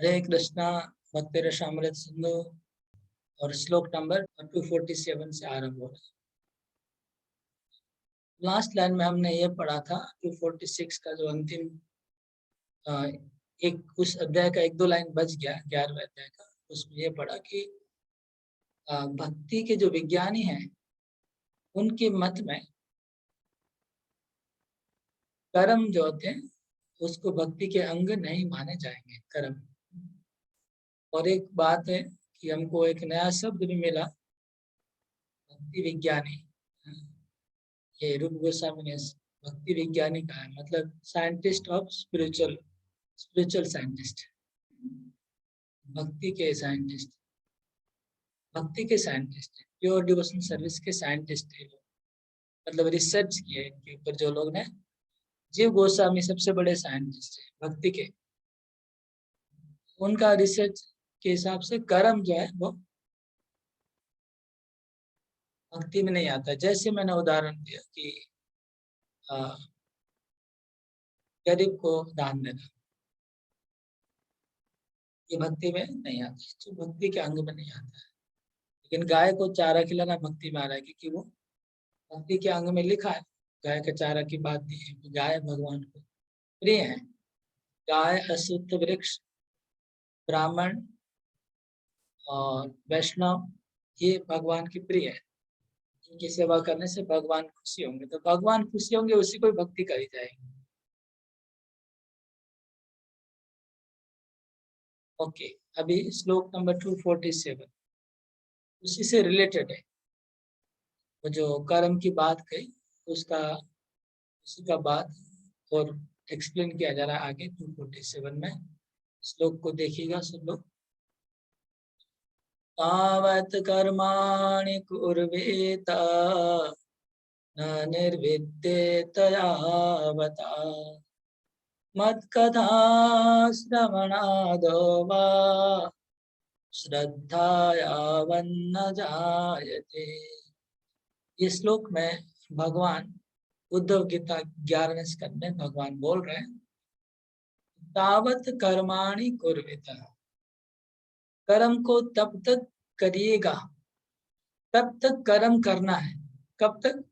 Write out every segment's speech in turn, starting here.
हरे कृष्णा। भक्ति रसामृत सिंधु और श्लोक नंबर 247 से आरंभ हो रहा है। लास्ट लाइन में हमने ये पढ़ा था 246 का जो अंतिम एक उस अध्याय का एक दो लाइन बच गया 11वें अध्याय का। उसमें ये पढ़ा कि भक्ति के जो विज्ञानी हैं उनके मत में कर्म जो होते हैं उसको भक्ति के अंग नहीं माने जाएंगे। कर्म और एक बात है कि हमको एक नया शब्द भी मिला, भक्ति विज्ञानी। ये रूप गोस्वामी ने भक्ति विज्ञानी कहा है, मतलब साइंटिस्ट ऑफ स्पिरिचुअल साइंटिस्ट, भक्ति के साइंटिस्ट, भक्ति के साइंटिस्ट, प्योर डिवोशन सर्विस के साइंटिस्ट है। मतलब रिसर्च किए इनके ऊपर जो लोग ने। जीव गोस्वामी सबसे बड़े साइंटिस्ट है भक्ति के। उनका रिसर्च के हिसाब से कर्म जो है वो भक्ति में नहीं आता। जैसे मैंने उदाहरण दिया कि गरीब को दान देना, ये भक्ति में नहीं आता, तो भक्ति के अंग में नहीं आता है। लेकिन गाय को चारा खिलाना भक्ति में आ रहा है, क्योंकि वो भक्ति के अंग में लिखा है। गाय का चारा की बात दी है, गाय भगवान को प्रिय है। गाय, अश्वत्थ वृक्ष, ब्राह्मण और वैष्णव ये भगवान की प्रिय है। इनकी सेवा करने से भगवान खुशी होंगे, तो भगवान खुशी होंगे उसी को भक्ति करी जाएगी। ओके, अभी श्लोक नंबर 247 उसी से रिलेटेड है। वो जो कर्म की बात कही उसका उसी का बात और एक्सप्लेन किया जा रहा है आगे 247 में। श्लोक को देखिएगा सब लोग। तावत् कर्माणि कुर्वेत न निर्विद्येत यावता मत्कथा श्रवणादो वा श्रद्धायावन्न जायते। ये श्लोक में भगवान उद्धव गीता 11वें स्कंद में भगवान बोल रहे हैं, तावत कर्माणि कुर्वेत, कर्म को तब तक करिएगा, तब तक कर्म करना है। कब तक?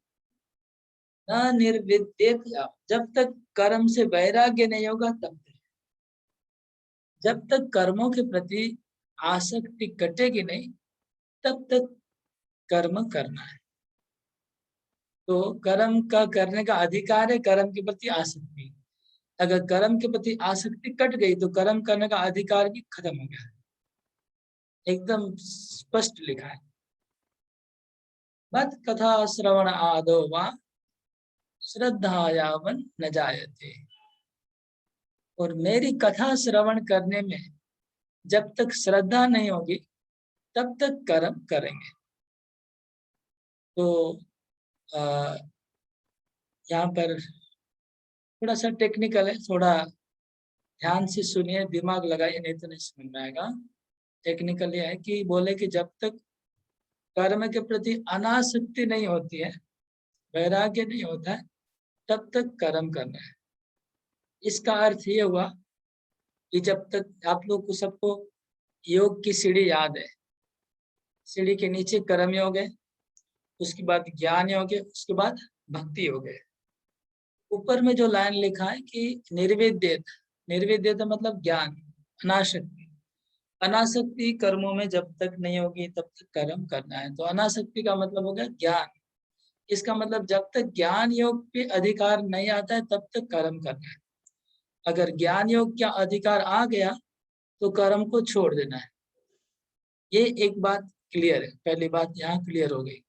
न निर्विद्येत, जब तक कर्म से वैराग्य नहीं होगा तब तक। जब तक कर्मों के प्रति आसक्ति कटेगी नहीं तब तक कर्म करना है। तो कर्म का करने का अधिकार है, कर्म के प्रति आसक्ति। अगर कर्म के प्रति आसक्ति कट गई तो कर्म करने का अधिकार भी खत्म हो गया। एकदम स्पष्ट लिखा है, मत कथा श्रवण आदो वा श्रद्धायावन न जायते। और मेरी कथा श्रवण करने में जब तक श्रद्धा नहीं होगी तब तक कर्म करेंगे। तो यहाँ पर थोड़ा सा टेक्निकल है, थोड़ा ध्यान से सुनिए, दिमाग लगाइए, नहीं तो नहीं समझ में आएगा। टेक्निकल यह है कि बोले कि जब तक कर्म के प्रति अनासक्ति नहीं होती है, वैराग्य नहीं होता है, तब तक कर्म करना है। इसका अर्थ ये हुआ कि जब तक आप लोग को सबको योग की सीढ़ी याद है, सीढ़ी के नीचे कर्म योग है, उसके बाद ज्ञान योग है, उसके बाद भक्ति योग है। ऊपर में जो लाइन लिखा है कि निर्विद्येत, निर्विद्येत मतलब ज्ञान, अनासक्ति। अनासक्ति कर्मों में जब तक नहीं होगी तब तक कर्म करना है। तो अनासक्ति का मतलब हो गया ज्ञान। इसका मतलब जब तक ज्ञान योग पे अधिकार नहीं आता है तब तक कर्म करना है। अगर ज्ञान योग का अधिकार आ गया तो कर्म को छोड़ देना है। ये एक बात क्लियर है, पहली बात यहाँ क्लियर हो गई।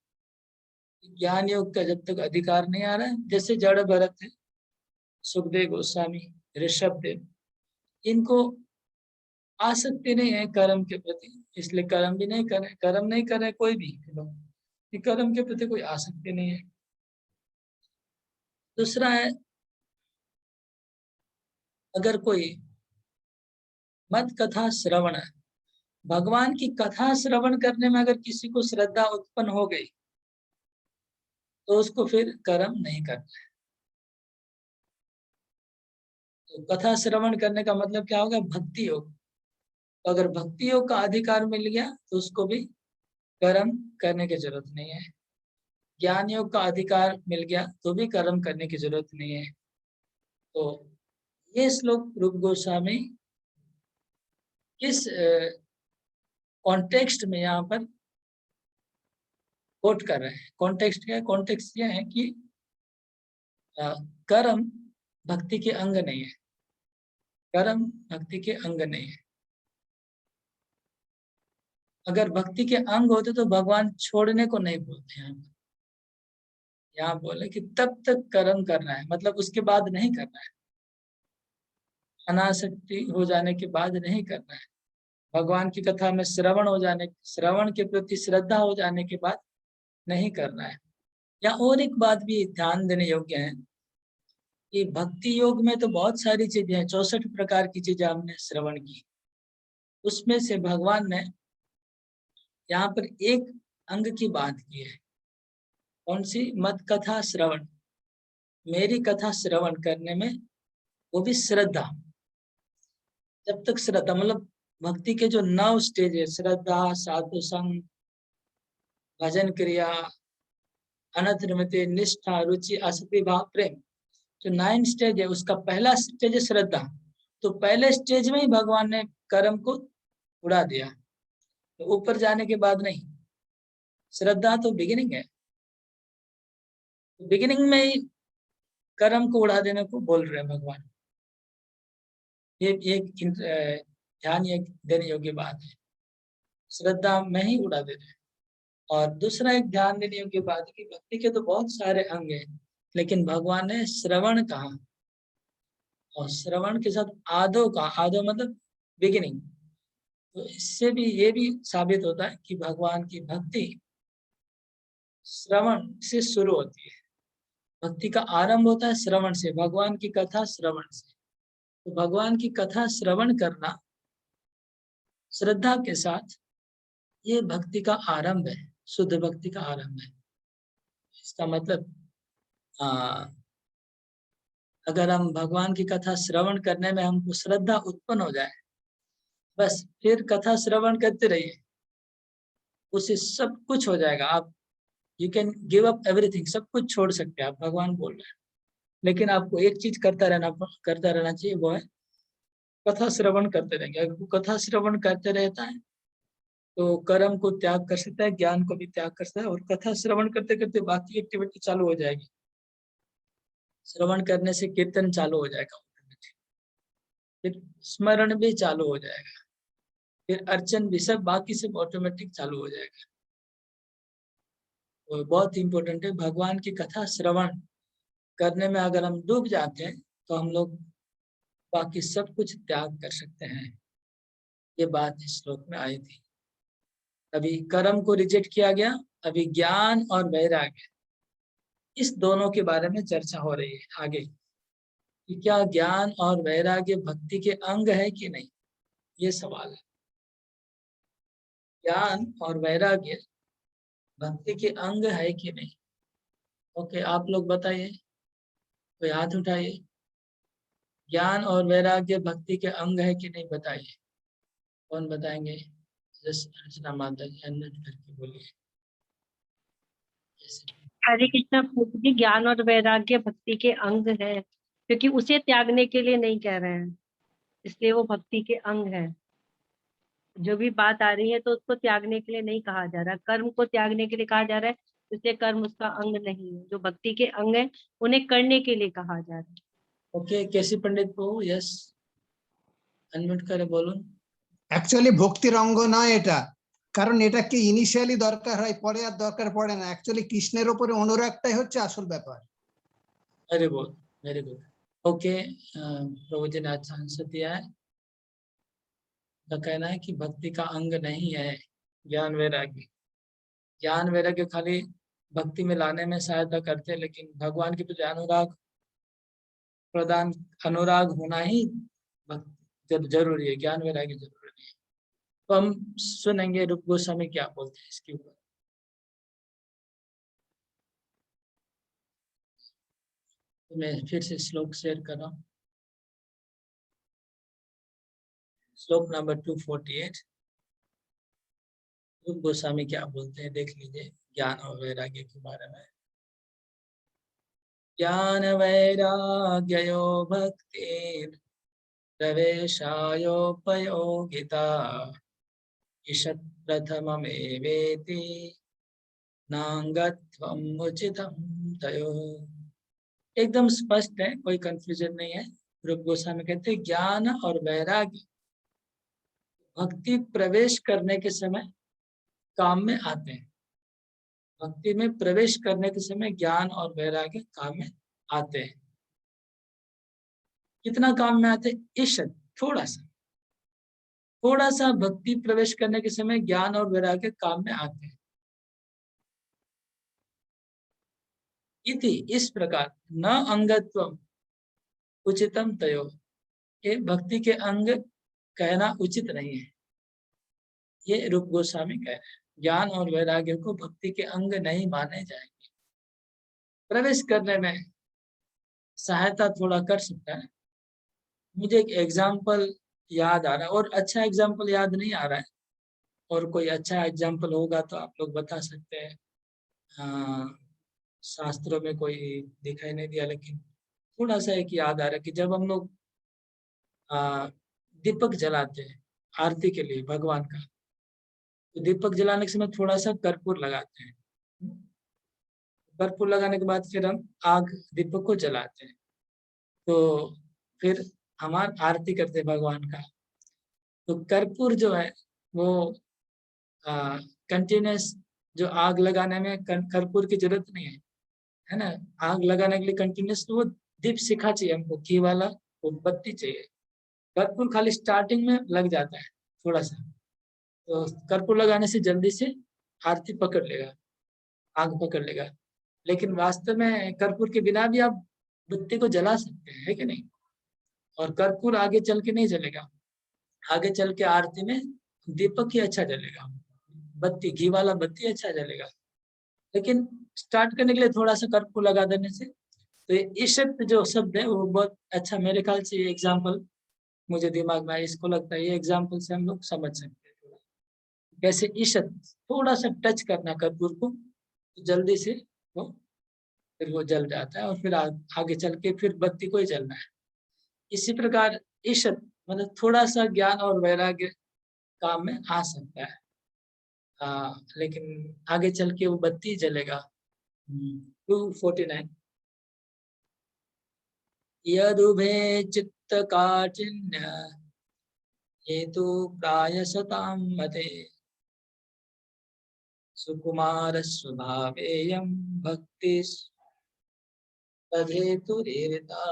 ज्ञान योग का जब तक अधिकार नहीं आ रहा है, जैसे जड़ भरत है, सुखदेव गोस्वामी, ऋषभ देव, इनको आसक्ति नहीं है कर्म के प्रति, इसलिए कर्म भी नहीं करे, कर्म नहीं करे कोई भी लोग, कर्म के प्रति कोई आसक्ति नहीं है। दूसरा है, अगर कोई मत कथा श्रवण, भगवान की कथा श्रवण करने में अगर किसी को श्रद्धा उत्पन्न हो गई तो उसको फिर कर्म नहीं करना है। तो कथा श्रवण करने का मतलब क्या होगा? भक्ति योग। तो अगर भक्ति योग का अधिकार मिल गया तो उसको भी कर्म करने की जरूरत नहीं है। ज्ञान योग का अधिकार मिल गया तो भी कर्म करने की जरूरत नहीं है। तो ये श्लोक रूप गोस्वामी किस कॉन्टेक्स्ट में यहाँ पर कोट कर रहे हैं। कॉन्टेक्स्ट क्या है? कॉन्टेक्स्ट यह है कि कर्म भक्ति के अंग नहीं है। कर्म भक्ति के अंग नहीं है। अगर भक्ति के अंग होते तो भगवान छोड़ने को नहीं बोलते। यहाँ बोले कि तब तक कर्म करना है, मतलब उसके बाद नहीं करना है। अनासक्ति हो जाने के बाद नहीं करना है। भगवान की कथा में श्रवण के प्रति श्रद्धा हो जाने के बाद नहीं करना है। या और एक बात भी ध्यान देने योग्य है कि भक्ति योग में तो बहुत सारी चीजें हैं, 64 प्रकार की चीजें हमने श्रवण की। उसमें से भगवान ने यहाँ पर एक अंग की बात की है। कौन सी? मत कथा श्रवण। मेरी कथा श्रवण करने में वो भी श्रद्धा। जब तक श्रद्धा, मतलब भक्ति के जो 9 स्टेज है, श्रद्धा, साधु संग, भजन क्रिया, अनत्रमते, निष्ठा, रुचि, आसक्ति, भाव, प्रेम, जो 9 स्टेज है उसका पहला स्टेज है श्रद्धा। तो पहले स्टेज में ही भगवान ने कर्म को उड़ा दिया, तो ऊपर जाने के बाद नहीं। श्रद्धा तो बिगिनिंग है, तो बिगिनिंग में ही कर्म को उड़ा देने को बोल रहे हैं भगवान। ये एक ध्यान देने योग्य बात है। श्रद्धा में ही उड़ा दे रहे हैं। और दूसरा एक ध्यान देने योग्य बात है कि भक्ति के तो बहुत सारे अंग हैं, लेकिन भगवान ने श्रवण कहा, और श्रवण के साथ आदो का, आदो मतलब बिगिनिंग। तो इससे भी ये भी साबित होता है कि भगवान की भक्ति श्रवण से शुरू होती है। भक्ति का आरंभ होता है श्रवण से, भगवान की कथा श्रवण से। तो भगवान की कथा श्रवण करना श्रद्धा के साथ, ये भक्ति का आरंभ है, शुद्ध भक्ति का आरंभ है। इसका मतलब अगर हम भगवान की कथा श्रवण करने में हमको श्रद्धा उत्पन्न हो जाए, बस फिर कथा श्रवण करते रहिए, उससे सब कुछ हो जाएगा। आप you can give up everything, सब कुछ छोड़ सकते हैं आप, भगवान बोल रहे हैं। लेकिन आपको एक चीज करता रहना चाहिए, वो है कथा श्रवण करते रहेंगे। अगर वो कथा श्रवण करते रहता है तो कर्म को त्याग कर सकता है, ज्ञान को भी त्याग कर सकता है, और कथा श्रवण करते करते बाकी एक्टिविटी चालू हो जाएगी। श्रवण करने से कीर्तन चालू हो जाएगा, फिर स्मरण भी चालू हो जाएगा, फिर अर्चन भी, सब बाकी सब ऑटोमेटिक चालू हो जाएगा। तो बहुत इंपॉर्टेंट है, भगवान की कथा श्रवण करने में अगर हम डूब जाते हैं तो हम लोग बाकी सब कुछ त्याग कर सकते हैं। ये बात इस श्लोक में आई थी। अभी कर्म को रिजेक्ट किया गया, अभी ज्ञान और वैराग्य, इस दोनों के बारे में चर्चा हो रही है आगे, कि क्या ज्ञान और वैराग्य भक्ति के अंग है कि नहीं, ये सवाल है। ज्ञान और वैराग्य भक्ति के अंग है कि नहीं? ओके, आप लोग बताइए, कोई हाथ उठाइए। ज्ञान और वैराग्य भक्ति के अंग है कि नहीं, बताइए। कौन बताएंगे? अर्चना माता जी अनम्यूट करके बोलिए। हरे कृष्णा प्रभु जी, ज्ञान और वैराग्य भक्ति के अंग है, क्योंकि उसे त्यागने के लिए नहीं कह रहे हैं, इसलिए वो भक्ति के अंग है। जो भी बात आ रही है तो उसको त्यागने के लिए नहीं कहा जा रहा, कर्म को त्यागने के लिए कहा जा रहा है, इसलिए कर्म उसका अंग नहीं है। जो भक्ति के अंग है उन्हें करने के लिए कहा जा रहा है। ओके, केसी पंडित प्रभु, यस, अनम्यूट करे बोलून। অ্যাকচুয়ালি ভক্তির অঙ্গ নয় এটা, কারণ এটাকে ইনিশিয়ালি দরকার হয়, পরে আর দরকার পড়ে না। অ্যাকচুয়ালি কৃষ্ণের উপরে অনুরাগটাই হচ্ছে আসল ব্যাপার। Very good, very good. Okay, Prabhu ji ने अच्छा आंसर दिया है। तो कहना है कि भक्ति का अंग नहीं है ज्ञान वैराग्य। ज्ञान वैराग्य खाली भक्ति में लाने में सहायता करते हैं, लेकिन भगवान के प्रति अनुराग होना ही जरूरी है, ज्ञान वैराग्य जरूरी नहीं है। तो हम सुनेंगे रूप गोस्वामी क्या बोलते हैं इसके ऊपर। तो मैं फिर से श्लोक शेयर कर रहा हूँ। श्लोक नंबर 248 रूप गोस्वामी क्या बोलते हैं देख लीजिए ज्ञान और वैराग्य के बारे में। ज्ञान वैराग्यो भक्ति प्रवेशायोपयोगिता ईषत् प्रथममेवेति नांगत्वम् उचितं तयोः। एकदम स्पष्ट है, कोई कंफ्यूजन नहीं है। रूप गोस्वामी कहते हैं ज्ञान और वैराग्य भक्ति प्रवेश करने के समय काम में आते हैं। भक्ति में प्रवेश करने के समय ज्ञान और वैराग्य काम में आते हैं। कितना काम में आते हैं? ईषत्, थोड़ा सा भक्ति प्रवेश करने के समय ज्ञान और वैराग्य काम में आते हैं। इति, इस प्रकार न अंगत्वम उचितम तयो, ये भक्ति के अंग कहना उचित नहीं है। ये रूप गोस्वामी कह रहे हैं ज्ञान और वैराग्य को भक्ति के अंग नहीं माने जाएंगे। प्रवेश करने में सहायता थोड़ा कर सकता है। मुझे एक एग्जाम्पल याद आ रहा है, और अच्छा एग्जाम्पल याद नहीं आ रहा है, और कोई अच्छा एग्जाम्पल होगा तो आप लोग बता सकते हैं। शास्त्रों में कोई दिखाई नहीं दिया, लेकिन थोड़ा सा एक याद आ रहा है कि जब हम लोग दीपक जलाते हैं आरती के लिए भगवान का, तो दीपक जलाने के समय थोड़ा सा कर्पूर लगाते हैं। कर्पूर लगाने के बाद फिर हम आग दीपक को जलाते हैं, तो फिर हमारी आरती करते हैं भगवान का। तो कर्पूर जो है वो कंटिन्यूस, जो आग लगाने में कर्पूर की जरूरत नहीं है ना। आग लगाने के लिए कंटिन्यूस वो दीप शिखा चाहिए हमको, घी वाला वो बत्ती चाहिए। कर्पूर खाली स्टार्टिंग में लग जाता है थोड़ा सा, तो कर्पूर लगाने से जल्दी से आरती पकड़ लेगा, आग पकड़ लेगा। लेकिन वास्तव में कर्पूर के बिना भी आप बत्ती को जला सकते हैं, है कि नहीं? और कर्पूर आगे चल के नहीं जलेगा, आगे चल के आरती में दीपक ही अच्छा जलेगा, बत्ती घी वाला बत्ती अच्छा जलेगा। लेकिन स्टार्ट करने के लिए थोड़ा सा कर्पूर लगा देने से, तो ये ईषत् जो शब्द है वो बहुत अच्छा, मेरे ख्याल से ये एग्जाम्पल मुझे दिमाग में आया, इसको लगता है ये एग्जाम्पल से हम लोग समझ सकते हैं कैसे ईषत्, थोड़ा सा टच करना कर्पूर को, तो जल्दी से वो फिर वो जल जाता है, और फिर आगे चल के फिर बत्ती को ही जलना है। इसी प्रकार ईषत् मतलब थोड़ा सा ज्ञान और वैराग्य काम में आ सकता है, लेकिन आगे चल के वो बत्ती जलेगा। 249 यदुभे चित्त काठिन्य हेतु प्रायसतां मते सुकुमार स्वभावेयं भक्ति तदेतुरेरिता।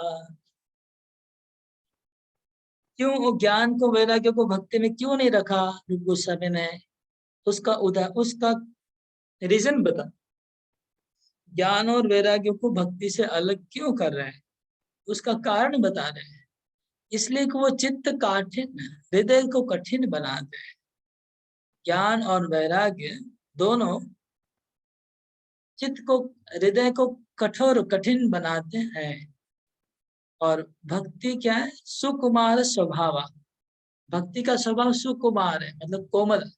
क्यों ज्ञान को वैराग्य को भक्ति में क्यों नहीं रखा रूप गोस्वामी ने? उसका रीजन बता। ज्ञान और वैराग्य को भक्ति से अलग क्यों कर रहे हैं, उसका कारण बता रहे हैं। इसलिए कि वो चित्त काठिन, हृदय को कठिन बनाते हैं। ज्ञान और वैराग्य दोनों चित्त को, हृदय को कठोर कठिन बनाते हैं। और भक्ति क्या है? सुकुमार स्वभाव। भक्ति का स्वभाव सुकुमार है, मतलब कोमल।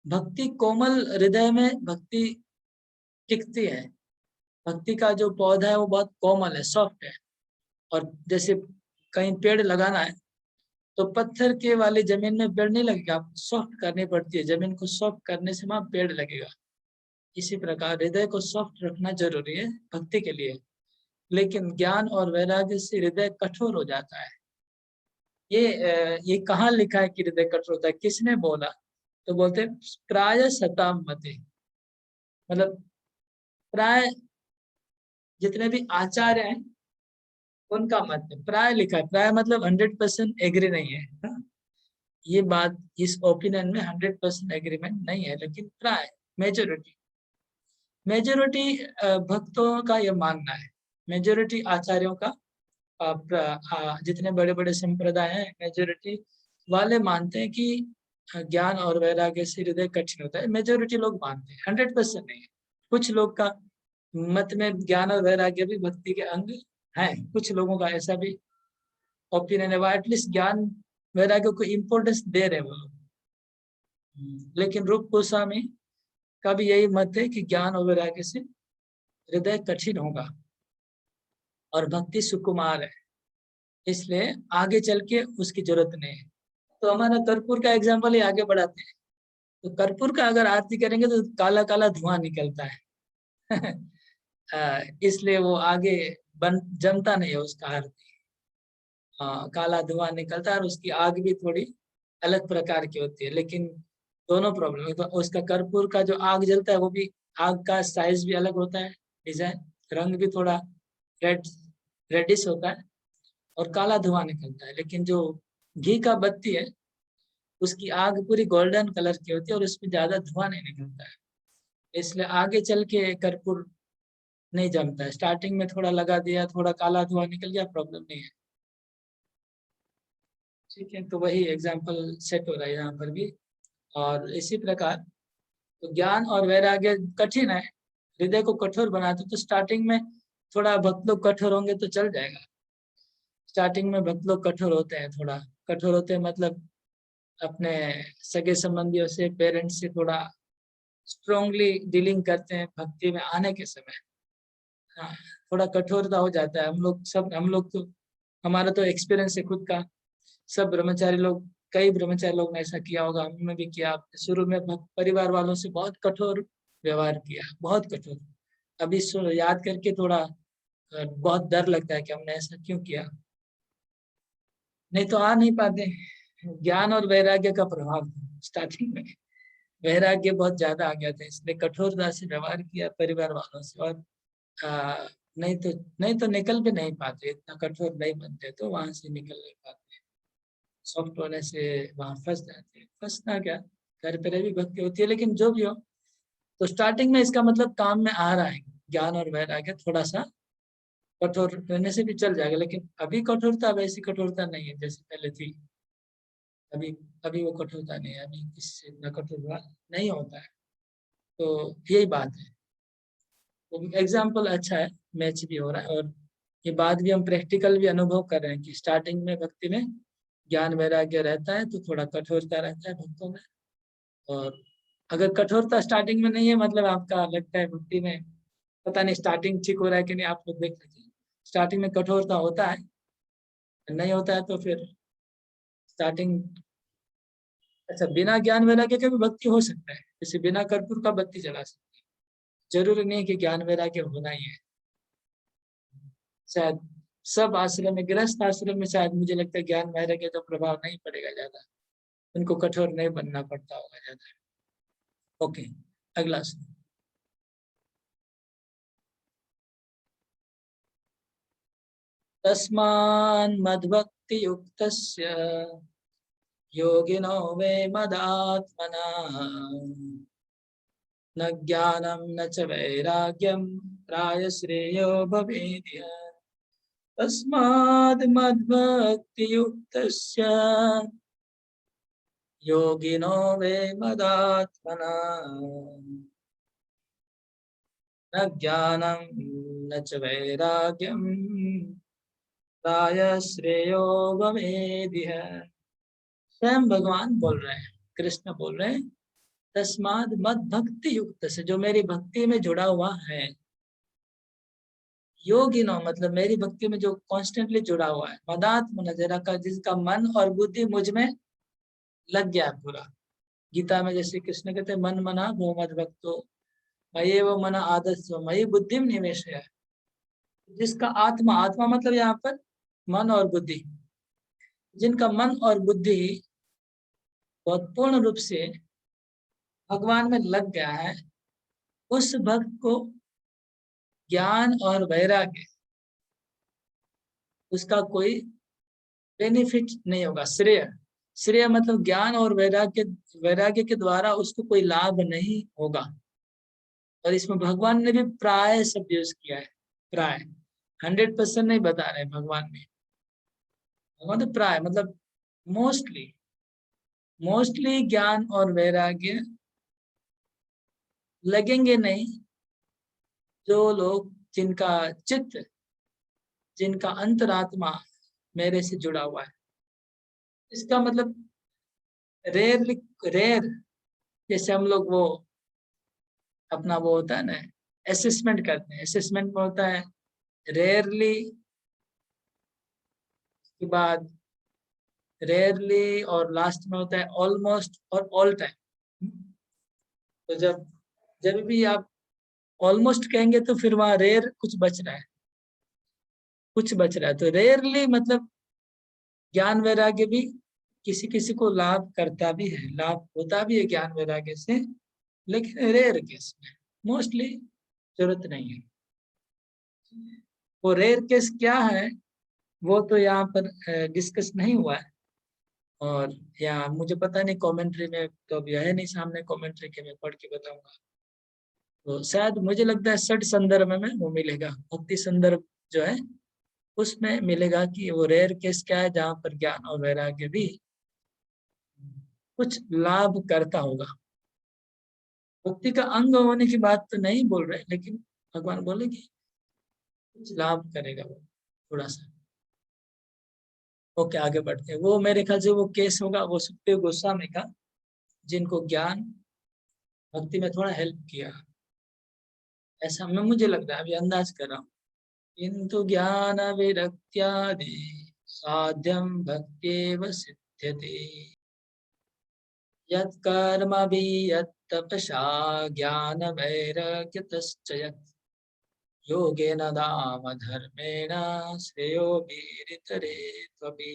भक्ति कोमल, हृदय में भक्ति टिकती है। भक्ति का जो पौधा है वो बहुत कोमल है, सॉफ्ट है। और जैसे कहीं पेड़ लगाना है तो पत्थर के वाली जमीन में पेड़ नहीं लगेगा, आपको सॉफ्ट करनी पड़ती है, जमीन को सॉफ्ट करने से वहां पेड़ लगेगा। इसी प्रकार हृदय को सॉफ्ट रखना जरूरी है भक्ति के लिए। लेकिन ज्ञान और वैराग्य से हृदय कठोर हो जाता है। ये कहाँ लिखा है कि हृदय कठोर होता है? किसने बोला? तो बोलते हैं प्राय सताम मते, मतलब प्राय जितने भी आचार्य हैं उनका मत है। प्राय लिखा है, प्राय मतलब 100% एग्री नहीं है। ये बात, इस ओपिनियन में 100% एग्रीमेंट नहीं है, लेकिन प्राय मेजोरिटी भक्तों का यह मानना है, मेजोरिटी आचार्यों का, जितने बड़े बड़े संप्रदाय हैं मेजोरिटी वाले मानते हैं कि ज्ञान और वैराग्य से हृदय कठिन होता है। मेजोरिटी लोग मानते हैं, 100% नहीं है। कुछ लोग का मत में ज्ञान और वैराग्य भी भक्ति के अंग हैं, कुछ लोगों का ऐसा भी ओपिनियन है। एटलीस्ट ज्ञान वैराग्य को इम्पोर्टेंस दे रहे वो लोग। लेकिन रूप गोस्वामी का भी यही मत है कि ज्ञान और वैराग्य से हृदय कठिन होगा और भक्ति सुकुमार है, इसलिए आगे चल के उसकी जरूरत नहीं है। तो हमारा कर्पूर का एग्जाम्पल ही आगे बढ़ाते हैं। तो कर्पूर का अगर आरती करेंगे तो काला काला धुआं निकलता है इसलिए वो आगे बन जमता नहीं है उसका आरती। काला धुआं निकलता है और उसकी आग भी थोड़ी अलग प्रकार की होती है। लेकिन दोनों प्रॉब्लम है, तो उसका कर्पूर का जो आग जलता है वो भी आग का साइज भी अलग होता है, डिजाइन रंग भी थोड़ा रेडिश होता है और काला धुआं निकलता है। लेकिन जो घी का बत्ती है उसकी आग पूरी गोल्डन कलर की होती है और उसमें ज्यादा धुआं नहीं निकलता है, इसलिए आगे चल के कर्पूर नहीं जमता है। स्टार्टिंग में थोड़ा लगा दिया, थोड़ा काला धुआं निकल गया, प्रॉब्लम नहीं है। ठीक है, तो वही एग्जाम्पल सेट हो रहा है यहाँ पर भी। और इसी प्रकार तो ज्ञान और वैराग्य कठिन है, हृदय को कठोर बनाते। तो स्टार्टिंग में थोड़ा भक्त लोग कठोर होंगे तो चल जाएगा। स्टार्टिंग में भक्त लोग कठोर होते हैं, थोड़ा कठोर होते हैं मतलब अपने सगे संबंधियों से, पेरेंट्स से थोड़ा स्ट्रांगली डीलिंग करते हैं भक्ति में आने के समय। हाँ, थोड़ा कठोरता हो जाता है। हम लोग तो हमारा तो एक्सपीरियंस है खुद का। सब ब्रह्मचारी लोग, कई ब्रह्मचारी लोग ने ऐसा किया होगा, हमने भी किया। शुरू में परिवार वालों से बहुत कठोर व्यवहार किया, बहुत कठोर। अभी याद करके थोड़ा बहुत डर लगता है कि हमने ऐसा क्यों किया, नहीं तो आ नहीं पाते। ज्ञान और वैराग्य का प्रभाव स्टार्टिंग में वैराग्य बहुत ज्यादा आ गया था, इसलिए कठोरता से व्यवहार किया परिवार वालों से। और नहीं तो निकल भी नहीं पाते, इतना कठोर नहीं बनते तो वहां से निकल नहीं पाते, सॉफ्ट होने से वहां फंस जाते हैं। फंसना क्या, घर पे भी भक्ति होती है। लेकिन जो भी हो, तो स्टार्टिंग में इसका मतलब काम में आ रहा है। ज्ञान और वैराग्य थोड़ा सा कठोर रहने से भी चल जाएगा, लेकिन अभी कठोरता वैसी कठोरता नहीं है जैसे पहले थी। अभी अभी वो कठोरता नहीं है, अभी किससे इतना कठोर नहीं होता है। तो यही बात है। तो एग्जाम्पल अच्छा है, मैच भी हो रहा है। और ये बात भी हम प्रैक्टिकल भी अनुभव कर रहे हैं कि स्टार्टिंग में भक्ति में ज्ञान वैराग्य रहता है तो थोड़ा कठोरता रहता है भक्तों में। और अगर कठोरता स्टार्टिंग में नहीं है, मतलब आपका लगता है भक्ति में पता नहीं स्टार्टिंग ठीक हो रहा है कि नहीं, आप लोग देख लीजिए। स्टार्टिंग में कठोरता होता है, नहीं होता है तो फिर स्टार्टिंग। अच्छा, बिना ज्ञान वैराग्य के भी भक्ति हो सकता है, जैसे बिना कर्पूर का बत्ती जला सकते हैं। जरूरी नहीं है कि ज्ञान वैराग्य होना ही है। शायद सब आश्रम में, गृहस्थ आश्रम में शायद मुझे लगता है ज्ञान वैराग्य का प्रभाव नहीं पड़ेगा ज्यादा, उनको कठोर नहीं बनना पड़ता होगा ज्यादा। ओके, अगला तस्मान् मद्भक्ति युक्तस्य योगिनो वे मदात्मनः न ज्ञानं न च वैराग्यं प्रायश्रेयो भवेदिह। तस्माद् मद्भक्तियुक्तस्य योगिनो वे मदात्मनः न ज्ञानं न च वैराग्यं प्रायश्रेयो भवेदिह। स्वयं भगवान बोल रहे हैं, कृष्ण बोल रहे हैं, तस्माद मद भक्ति युक्त से, जो मेरी भक्ति में जुड़ा हुआ है। योगिनो मतलब मेरी भक्ति में जो कॉन्स्टेंटली जुड़ा हुआ है। मदात्म नजरा का, जिसका मन और बुद्धि मुझ में लग गया है पूरा। गीता में जैसे कृष्ण कहते हैं, मन मना भो मद भक्तो मये वो मना आदर्श मई बुद्धि में निवेश है। जिसका आत्मा, आत्मा मतलब यहाँ पर मन और बुद्धि, जिनका मन और बुद्धि बहुत पूर्ण रूप से भगवान में लग गया है, उस भक्त को ज्ञान और वैराग्य उसका कोई बेनिफिट नहीं होगा। श्रेय, श्रेय मतलब ज्ञान और वैराग्य के द्वारा उसको कोई लाभ नहीं होगा। और इसमें भगवान ने भी प्राय शब्द यूज किया है। प्राय 100% नहीं बता रहे भगवान ने। भगवान तो प्राय मतलब मोस्टली, मोस्टली ज्ञान और वैराग्य लगेंगे नहीं जो लोग, जिनका चित्त, जिनका अंतरात्मा मेरे से जुड़ा हुआ है। इसका मतलब रेयर रेयर, जैसे हम लोग वो अपना वो होता है ना असेसमेंट करते हैं, असेसमेंट में होता है रेयरली के बाद रेयरली और लास्ट में होता है ऑलमोस्ट और ऑल टाइम। तो जब जब भी आप ऑलमोस्ट कहेंगे तो फिर वहां रेयर कुछ बच रहा है, कुछ बच रहा है। तो रेयरली मतलब ज्ञान वैराग्य भी किसी किसी को लाभ करता भी है, लाभ होता भी है ज्ञान वैराग्य से, लेकिन रेयर केस में, मोस्टली जरूरत नहीं है। वो रेयर केस क्या है वो तो यहाँ पर डिस्कस नहीं हुआ है, और यहाँ मुझे पता नहीं, कमेंट्री में तो अभी है नहीं सामने, कमेंट्री के मैं पढ़ के बताऊंगा। तो शायद मुझे लगता है षट संदर्भ में वो मिलेगा, भक्ति संदर्भ जो है उसमें मिलेगा कि वो रेयर केस क्या है जहाँ पर ज्ञान और वैराग्य भी कुछ लाभ करता होगा। भक्ति का अंग होने की बात तो नहीं बोल रहे, लेकिन भगवान बोले कि कुछ लाभ करेगा वो थोड़ा सा। ओके, आगे बढ़ते हैं। वो मेरे ख्याल से वो केस होगा वो सुखदेव गोस्वामी का, जिनको ज्ञान भक्ति में थोड़ा हेल्प किया, ऐसा मैं मुझे लग रहा है, अभी अंदाज कर रहा हूँ। किंतु ज्ञान विरक्त्यादि साध्यम भक्त्येव सिद्ध्यते, यत्कर्मभि यत्तपसा ज्ञान वैराग्यतश्च यत् योगेन दाम धर्मेण श्रेयोभिरितरे त्वपि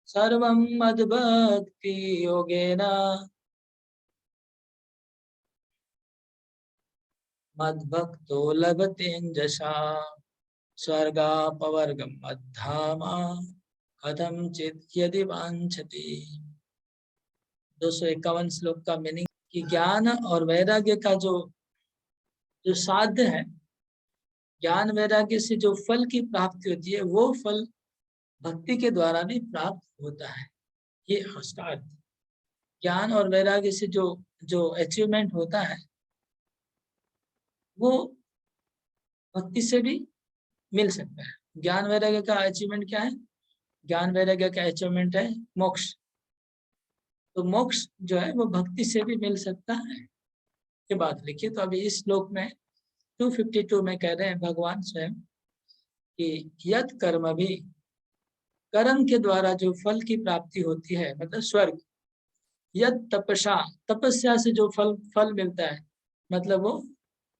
सर्वं मद्भक्ति योगेन मद्भक्तो लभतेऽञ्जसा स्वर्गापवर्गं मद्धाम कथंचित् यदि वाञ्छति। 251 श्लोक का मीनिंग कि ज्ञान और वैराग्य का जो जो साध्य है, ज्ञान वैराग्य से जो फल की प्राप्ति होती है वो फल भक्ति के द्वारा भी प्राप्त होता है। ये उसका अर्थ। ज्ञान और वैराग्य से जो जो अचीवमेंट होता है वो भक्ति से भी मिल सकता है। ज्ञान वैराग्य का अचीवमेंट क्या है? ज्ञान वैराग्य का अचीवमेंट है मोक्ष। तो मोक्ष जो है वो भक्ति से भी मिल सकता है, ये बात लिखिए। तो अभी इस श्लोक में 252 में कह रहे हैं भगवान स्वयं कि यत कर्म भी, कर्म के द्वारा जो फल की प्राप्ति होती है मतलब स्वर्ग, यत तपसा, तपस्या से जो फल मिलता है मतलब वो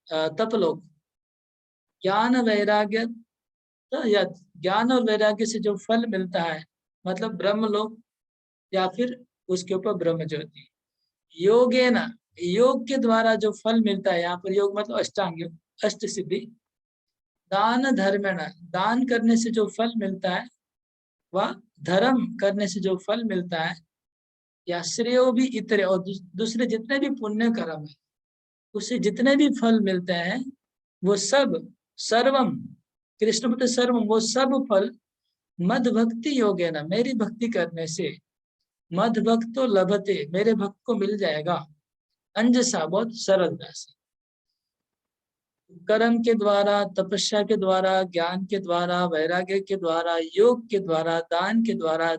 तपलोक, ज्ञान वैराग्य, तो यत ज्ञान और वैराग्य से जो फल मिलता है मतलब ब्रह्मलोक या फिर उसके ऊपर ब्रह्म ज्योति, योगेन, योग के द्वारा जो फल मिलता है, यहाँ पर योग मतलब अष्टांग योग, अष्ट सिद्धि, दान धर्मेण, दान करने से जो फल मिलता है वह धर्म करने से जो फल मिलता है, या श्रेयो भी इतरे, और दूसरे जितने भी पुण्य कर्म है उससे जितने भी फल मिलते हैं वो सब, सर्वम कृष्ण पद सर्वम, वो सब फल मद भक्ति योगे ना, मेरी भक्ति करने से, मद भक्त तो लभते, मेरे भक्त को मिल जाएगा, अंजसा बहुत सरलता से, कर्म के द्वारा, तपस्या के द्वारा, ज्ञान के द्वारा, वैराग्य के द्वारा, योग के द्वारा, दान के द्वारा,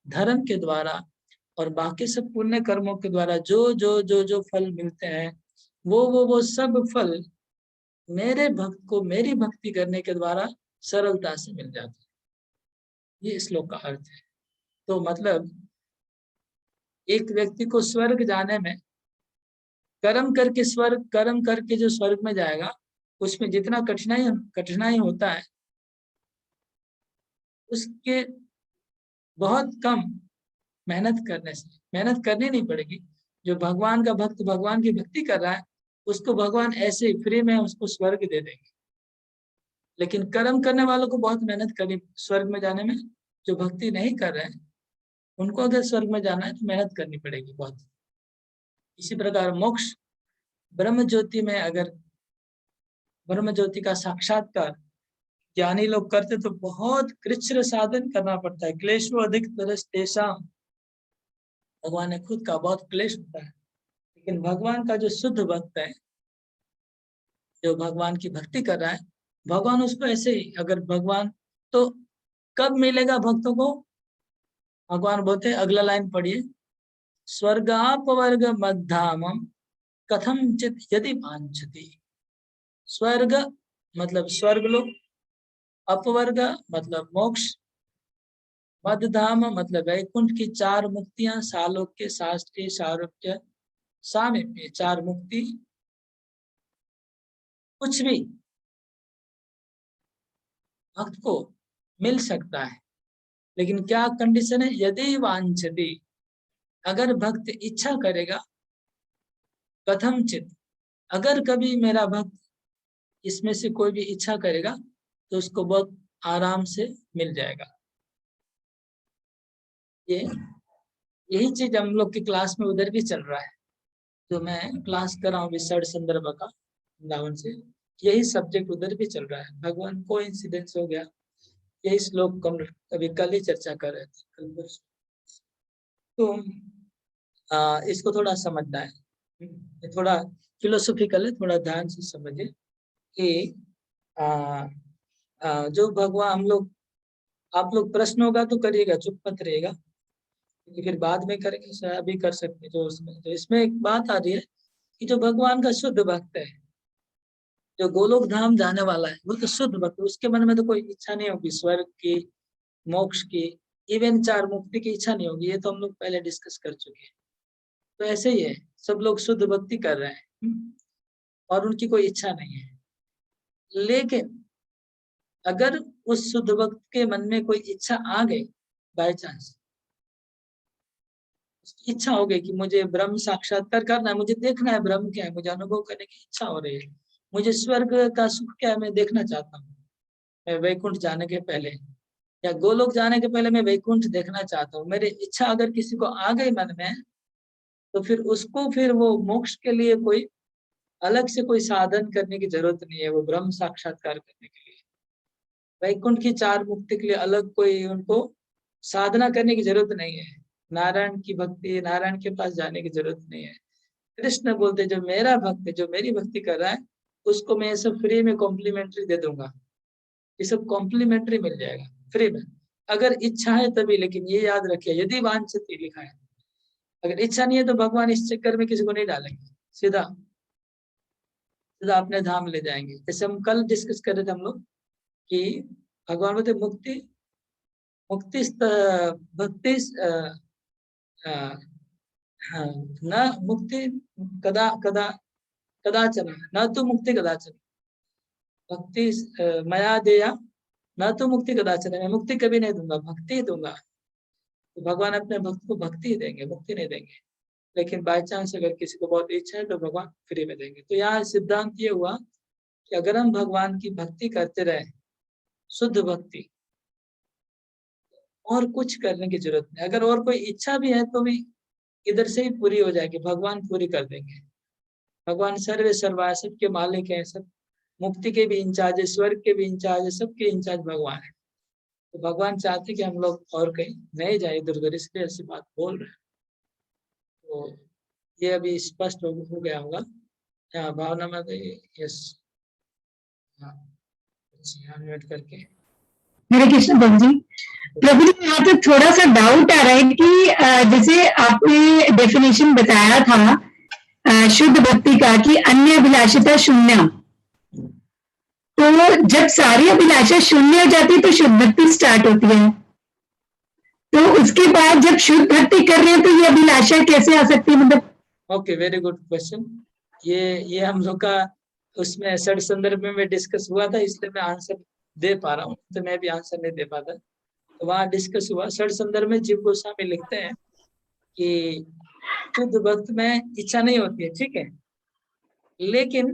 धर्म के द्वारा और बाकी सब पुण्य कर्मों के द्वारा जो जो जो जो फल मिलते हैं वो सब फल मेरे भक्त को मेरी भक्ति करने के द्वारा सरलता से मिल जाते हैं। ये श्लोक का अर्थ है। तो मतलब एक व्यक्ति को स्वर्ग जाने में कर्म करके स्वर्ग, कर्म करके जो स्वर्ग में जाएगा उसमें जितना कठिनाई होता है उसके बहुत कम मेहनत करने से, मेहनत करनी नहीं पड़ेगी। जो भगवान का भक्त भगवान की भक्ति कर रहा है उसको भगवान ऐसे ही फ्री में उसको स्वर्ग दे देंगे। लेकिन कर्म करने वालों को बहुत मेहनत करनी स्वर्ग में जाने में, जो भक्ति नहीं कर रहे हैं उनको अगर स्वर्ग में जाना है तो मेहनत करनी पड़ेगी बहुत। इसी प्रकार मोक्ष ब्रह्म ज्योति में, अगर ब्रह्म ज्योति का साक्षात्कार ज्ञानी लोग करते तो बहुत कृच्छ्र साधन करना पड़ता है, क्लेशो अधिक तरस्तेषा, भगवान ने खुद का बहुत क्लेश होता है। लेकिन भगवान का जो शुद्ध भक्त है, जो भगवान की भक्ति कर रहा है, भगवान उसको ऐसे ही, अगर भगवान तो कब मिलेगा भक्तों को? भगवान बोलते हैं, अगला लाइन पढ़िए, स्वर्गापवर्ग मद्धामम कथम चित यदि वांछति। स्वर्ग मतलब स्वर्गलोक, अपवर्ग मतलब मोक्ष, मध्यधाम मतलब वैकुंठ की 4 मुक्तियां, सालोक्य, शास्त्रीय, सारोक्य, सामीप्य, 4 मुक्ति, कुछ भी भक्त को मिल सकता है, लेकिन क्या कंडीशन है, यदि वांछति, अगर भक्त इच्छा करेगा, कथमचित, अगर कभी मेरा भक्त इसमें से कोई भी इच्छा करेगा तो उसको बहुत आराम से मिल जाएगा। यही चीज हम लोग की क्लास में उधर भी चल रहा है, जो मैं क्लास कर रहा हूँ विषय संदर्भ का वृंदावन से, यही सब्जेक्ट उधर भी चल रहा है। भगवान को इंसिडेंस हो गया, यही श्लोक कभी कल ही चर्चा कर रहे थे, कल परसों। तो इसको थोड़ा समझना है, ये थोड़ा फिलोसॉफिकल है, थोड़ा ध्यान से समझिए कि जो भगवान हम लोग, आप लोग प्रश्न होगा तो करिएगा, चुप मत रहिएगा, क्योंकि फिर बाद में करेंगे, शायद अभी कर सकते हैं। जो इसमें एक बात आ रही है कि जो भगवान का शुद्ध भक्त है, जो गोलोक धाम जाने वाला है, वो तो शुद्ध भक्त, उसके मन में तो कोई इच्छा नहीं होगी स्वर्ग की, मोक्ष की, इवन 4 मुक्ति की इच्छा नहीं होगी। ये तो हम लोग पहले डिस्कस कर चुके हैं। तो ऐसे ही है, सब लोग शुद्ध भक्ति कर रहे हैं और उनकी कोई इच्छा नहीं है। लेकिन अगर उस शुद्ध भक्त के मन में कोई इच्छा आ गई, बाय चांस इच्छा हो गई कि मुझे ब्रह्म साक्षात्कार करना है, मुझे देखना है ब्रह्म क्या है, मुझे अनुभव करने की इच्छा हो रही है, मुझे स्वर्ग का सुख क्या है मैं देखना चाहता हूँ, मैं वैकुंठ जाने के पहले या गोलोक जाने के पहले मैं वैकुंठ देखना चाहता हूँ, मेरी इच्छा अगर किसी को आ गई मन में, तो फिर उसको फिर वो मोक्ष के लिए कोई अलग से कोई साधन करने की जरूरत नहीं है। वो ब्रह्म साक्षात्कार करने के लिए, वैकुंठ की 4 मुक्ति के लिए अलग कोई उनको साधना करने की जरूरत नहीं है। नारायण की भक्ति, नारायण के पास जाने की जरूरत नहीं है। कृष्ण बोलते जो मेरा भक्त है, जो मेरी भक्ति कर रहा है, उसको मैं ये सब फ्री में कॉम्प्लीमेंट्री दे दूंगा, ये सब कॉम्प्लीमेंट्री मिल जाएगा फ्री में, अगर इच्छा है तभी। लेकिन ये याद रखिए, यदि वांछति लिखा है, अगर इच्छा नहीं है तो भगवान इस चक्कर में किसी को नहीं डालेंगे, सीधा सीधा अपने धाम ले जाएंगे। जैसे हम कल डिस्कस कर रहे थे हम लोग कि भगवान बोलते मुक्ति मुक्ति भक्ति न मुक्ति कदा कदा कदाचन, न तो मुक्ति कदाचन, भक्ति मया देया न तो मुक्ति कदाचन, मैं मुक्ति कभी नहीं दूंगा, भक्ति ही दूंगा। तो भगवान अपने भक्त को भक्ति ही देंगे, मुक्ति नहीं देंगे। लेकिन बाय चांस अगर किसी को बहुत इच्छा है तो भगवान फ्री में देंगे। तो यहाँ सिद्धांत ये हुआ कि अगर हम भगवान की भक्ति करते रहे, शुद्ध भक्ति, और कुछ करने की जरूरत नहीं। अगर और कोई इच्छा भी है तो भी इधर से ही पूरी हो जाएगी, भगवान पूरी कर देंगे। भगवान सर्वे सर्वा, सबके मालिक है, सब मुक्ति के भी इंचार्ज है, स्वर्ग के भी इंचार्ज है, सबके इंचार्ज भगवान है। तो भगवान चाहते कि हम लोग और कहीं नहीं जाए इधर उधर, इसलिए ऐसी बात बोल रहे हैं। तो ये अभी स्पष्ट हो गया होगा। हाँ, भावना में यस, हाँ म्यूट करके। हरे कृष्ण प्रभु जी। प्रभु जी, यहाँ पे थोड़ा सा डाउट आ रहा है कि जैसे आपने डेफिनेशन बताया था शुद्ध भक्ति का कि अन्य अभिलाषिता शून्य, तो जब सारी अभिलाषा शून्य हो जाती है तो शुद्ध भक्ति स्टार्ट होती है, तो उसके बाद जब शुद्ध भक्ति कर रहे हैं तो ये अभिलाषा कैसे आ सकती है? मतलब ओके, वेरी गुड क्वेश्चन। ये हम लोग का उसमें षड संदर्भ में डिस्कस हुआ था, इसलिए मैं आंसर दे पा रहा हूँ, तो मैं भी आंसर नहीं दे पाता। तो वहाँ डिस्कस हुआ षड संदर्भ में, जीव गोस्वामी लिखते हैं कि शुद्ध भक्त में इच्छा नहीं होती है, ठीक है, लेकिन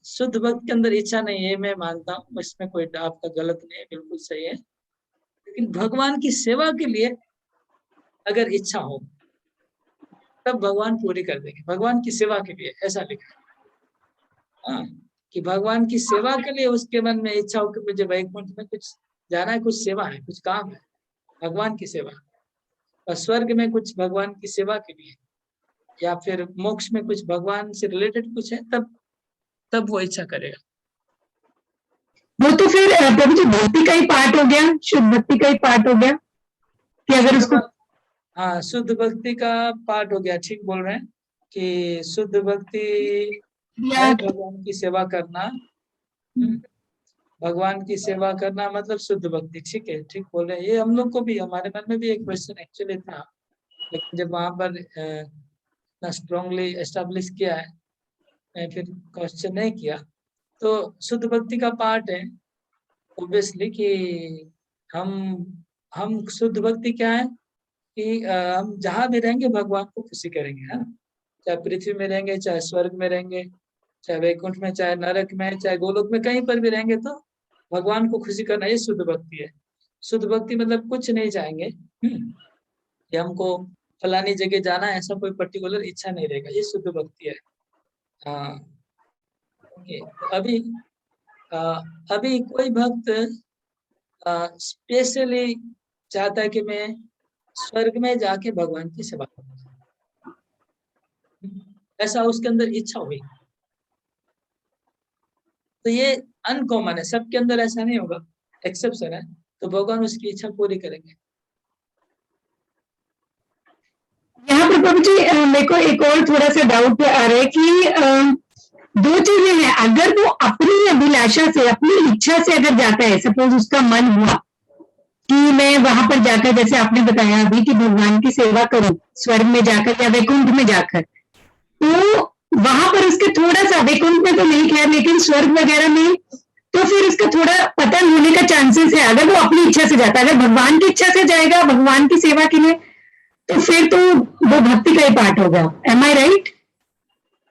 शुद्ध भक्त के अंदर इच्छा नहीं है, मैं मानता हूँ, इसमें कोई आपका गलत नहीं है, बिल्कुल सही है। लेकिन भगवान की सेवा के लिए अगर इच्छा हो तब भगवान पूरी कर देंगे, भगवान की सेवा के लिए, ऐसा लिखा है। हाँ, कि भगवान की सेवा के लिए उसके मन में इच्छा हो कि मुझे वैकुंठ में कुछ जाना है, कुछ सेवा है, कुछ काम है, भगवान की सेवा, और स्वर्ग में कुछ भगवान की सेवा के लिए, या फिर मोक्ष में कुछ भगवान से रिलेटेड कुछ है, तब वो इच्छा करेगा। वो तो फिर प्रभु जी भक्ति का ही पार्ट हो गया, शुद्ध भक्ति का ही पार्ट हो गया। कि अगर उसको हाँ, शुद्ध भक्ति का पार्ट हो गया, ठीक बोल रहे हैं कि शुद्ध भक्ति है भगवान की सेवा करना। भगवान की सेवा करना मतलब शुद्ध भक्ति, ठीक है, ठीक बोल रहे हैं। ये हम लोग को भी, हमारे मन में भी एक क्वेश्चन एक्चुअली था, लेकिन जब वहां पर स्ट्रांगली एस्टेब्लिश किया है, मैं फिर क्वेश्चन नहीं किया। तो शुद्ध भक्ति का पार्ट है ऑब्वियसली कि हम शुद्ध भक्ति क्या है कि हम जहाँ भी रहेंगे भगवान को खुशी करेंगे, है ना। चाहे पृथ्वी में रहेंगे, चाहे स्वर्ग में रहेंगे, चाहे वैकुंठ में, चाहे नरक में, चाहे गोलोक में, कहीं पर भी रहेंगे तो भगवान को खुशी करना, ये शुद्ध भक्ति है। शुद्ध भक्ति मतलब कुछ नहीं चाहेंगे कि हमको फलानी जगह जाना है, ऐसा कोई पर्टिकुलर इच्छा नहीं रहेगा, ये शुद्ध भक्ति है। ओके, अभी कोई भक्त स्पेशली चाहता है कि मैं स्वर्ग में जाके भगवान की सेवा करूं, ऐसा उसके अंदर इच्छा हुई, तो ये अनकॉमन है, सबके अंदर ऐसा नहीं होगा, एक्सेप्शन है, तो भगवान उसकी इच्छा पूरी करेंगे। यहाँ पर प्रभु जी मेरे को एक और थोड़ा सा डाउट आ रहा है कि दो चीजें हैं। अगर वो अपनी अभिलाषा से, अपनी इच्छा से अगर जाता है, सपोज उसका मन हुआ कि मैं वहां पर जाकर, जैसे आपने बताया अभी कि भगवान की सेवा करूं स्वर्ग में जाकर या वैकुंठ में जाकर, तो वहां पर उसके थोड़ा सा, वैकुंठ में तो नहीं खैर, लेकिन स्वर्ग वगैरह में तो फिर उसका थोड़ा पतन होने का चांसेस है अगर वो अपनी इच्छा से जाता है। अगर भगवान की इच्छा से जाएगा भगवान की सेवा के लिए, तो फिर तो वो भक्ति का ही पार्ट होगा। एम आई राइट?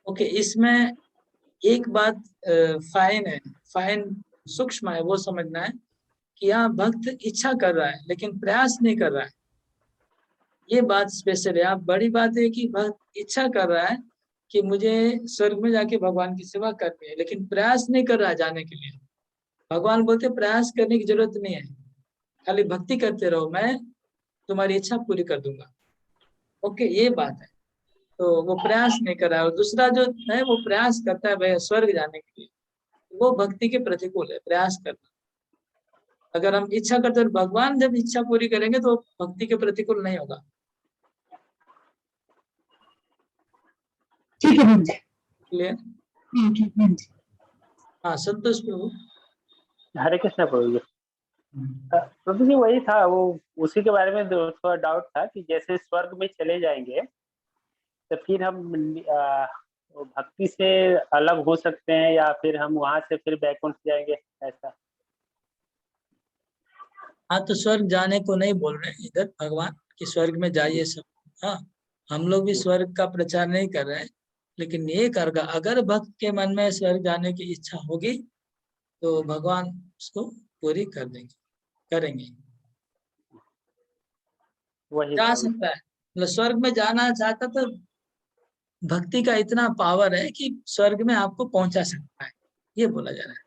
ओके, इसमें एक बात फाइन है, फाइन सूक्ष्म है, वो समझना है कि यहाँ भक्त इच्छा कर रहा है लेकिन प्रयास नहीं कर रहा है, ये बात स्पेशल है। यहाँ बड़ी बात है कि भक्त इच्छा कर रहा है कि मुझे स्वर्ग में जाके भगवान की सेवा करनी है, लेकिन प्रयास नहीं कर रहा है जाने के लिए। भगवान बोलते प्रयास करने की जरूरत नहीं है, खाली भक्ति करते रहो, मैं तुम्हारी इच्छा पूरी कर दूंगा। ओके, ये बात है। तो वो प्रयास नहीं कर रहा है, और दूसरा जो है वो प्रयास करता है भाई स्वर्ग जाने के लिए, वो भक्ति के प्रतिकूल है प्रयास करना। अगर हम इच्छा करते हैं, भगवान जब इच्छा पूरी करेंगे तो भक्ति के प्रतिकूल नहीं होगा। ठीक है जी, क्लियर? ठीक है जी। हाँ, संतोष प्रभु। हरे कृष्ण प्रभु जी। प्रभु जी वही था, वो उसी के बारे में थोड़ा डाउट था कि जैसे स्वर्ग में चले जाएंगे तो फिर हम भक्ति से अलग हो सकते हैं या फिर हम वहां से फिर बैकुंठ जाएंगे, ऐसा? हाँ, तो स्वर्ग जाने को नहीं बोल रहे हैं इधर भगवान कि स्वर्ग में जाइए सब। हाँ, हम लोग भी स्वर्ग का प्रचार नहीं कर रहे हैं, लेकिन ये करगा अगर भक्त के मन में स्वर्ग जाने की इच्छा होगी तो भगवान उसको पूरी कर देंगे, करेंगे। वही जा था। सकता है, मतलब स्वर्ग में जाना चाहता तो भक्ति का इतना पावर है कि स्वर्ग में आपको पहुंचा सकता है, ये बोला जा रहा है।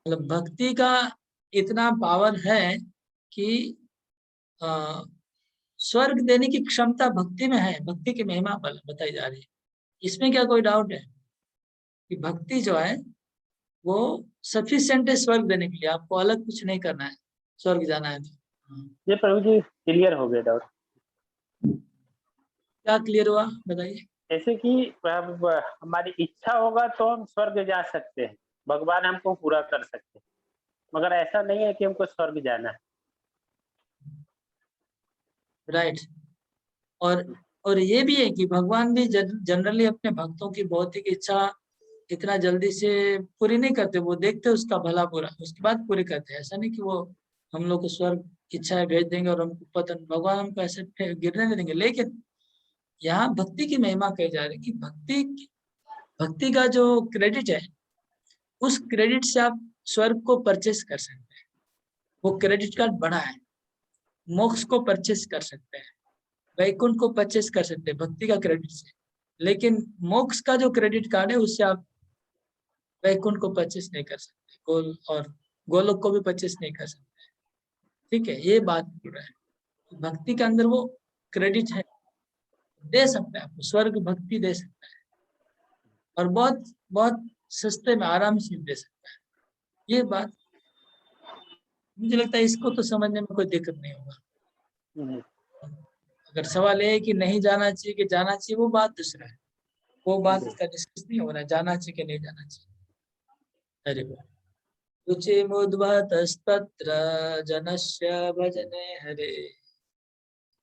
मतलब भक्ति का इतना पावर है कि स्वर्ग देने की क्षमता भक्ति में है, भक्ति की महिमा बताई जा रही है। इसमें क्या कोई डाउट है कि भक्ति जो है वो सफिशिएंट है स्वर्ग देने के लिए, आपको अलग कुछ नहीं करना है, स्वर्ग जाना है तो। ये प्रभु जी क्लियर हो गया डाउट। क्या क्लियर हुआ बताइए? जैसे कि हमारी इच्छा होगा तो हम स्वर्ग जा सकते हैं, भगवान हमको पूरा कर सकते हैं, मगर ऐसा नहीं है कि हमको स्वर्ग जाना है। राइट। और ये भी है कि भगवान भी जनरली अपने भक्तों की भौतिक इच्छा इतना जल्दी से पूरी नहीं करते, वो देखते उसका भला बुरा उसके बाद पूरी करते हैं। ऐसा नहीं कि वो हम लोग को स्वर्ग इच्छाएं भेज देंगे और हमको पतन, भगवान हमको ऐसे गिरने नहीं देंगे। लेकिन यहाँ भक्ति की महिमा कही जा रही है कि भक्ति का जो क्रेडिट है, उस क्रेडिट से आप स्वर्ग को परचेस कर सकते हैं। वो क्रेडिट कार्ड बड़ा है, मोक्ष को परचेस कर सकते हैं, वैकुंठ को परचेस कर सकते हैं भक्ति का क्रेडिट से। लेकिन मोक्ष का जो क्रेडिट कार्ड है उससे आप वैकुंठ को परचेस नहीं कर सकते, और गोलोक को भी परचेस नहीं कर सकते। ठीक है, ये बात बोल रहा है। भक्ति के अंदर वो क्रेडिट है, दे सकता है आपको स्वर्ग, भक्ति दे सकता है, और बहुत बहुत सस्ते में आराम से दे सकता है। ये बात मुझे लगता है इसको तो समझने में कोई दिक्कत नहीं होगा। हम्म, अगर सवाल ये है कि नहीं जाना चाहिए कि जाना चाहिए, वो बात दूसरा है, वो बात जी। का डिस्कस नहीं हो रहा है, जाना चाहिए कि नहीं जाना चाहिए। अरे रुचिमुद्भवतस्तत्र जनस्य भजने हरे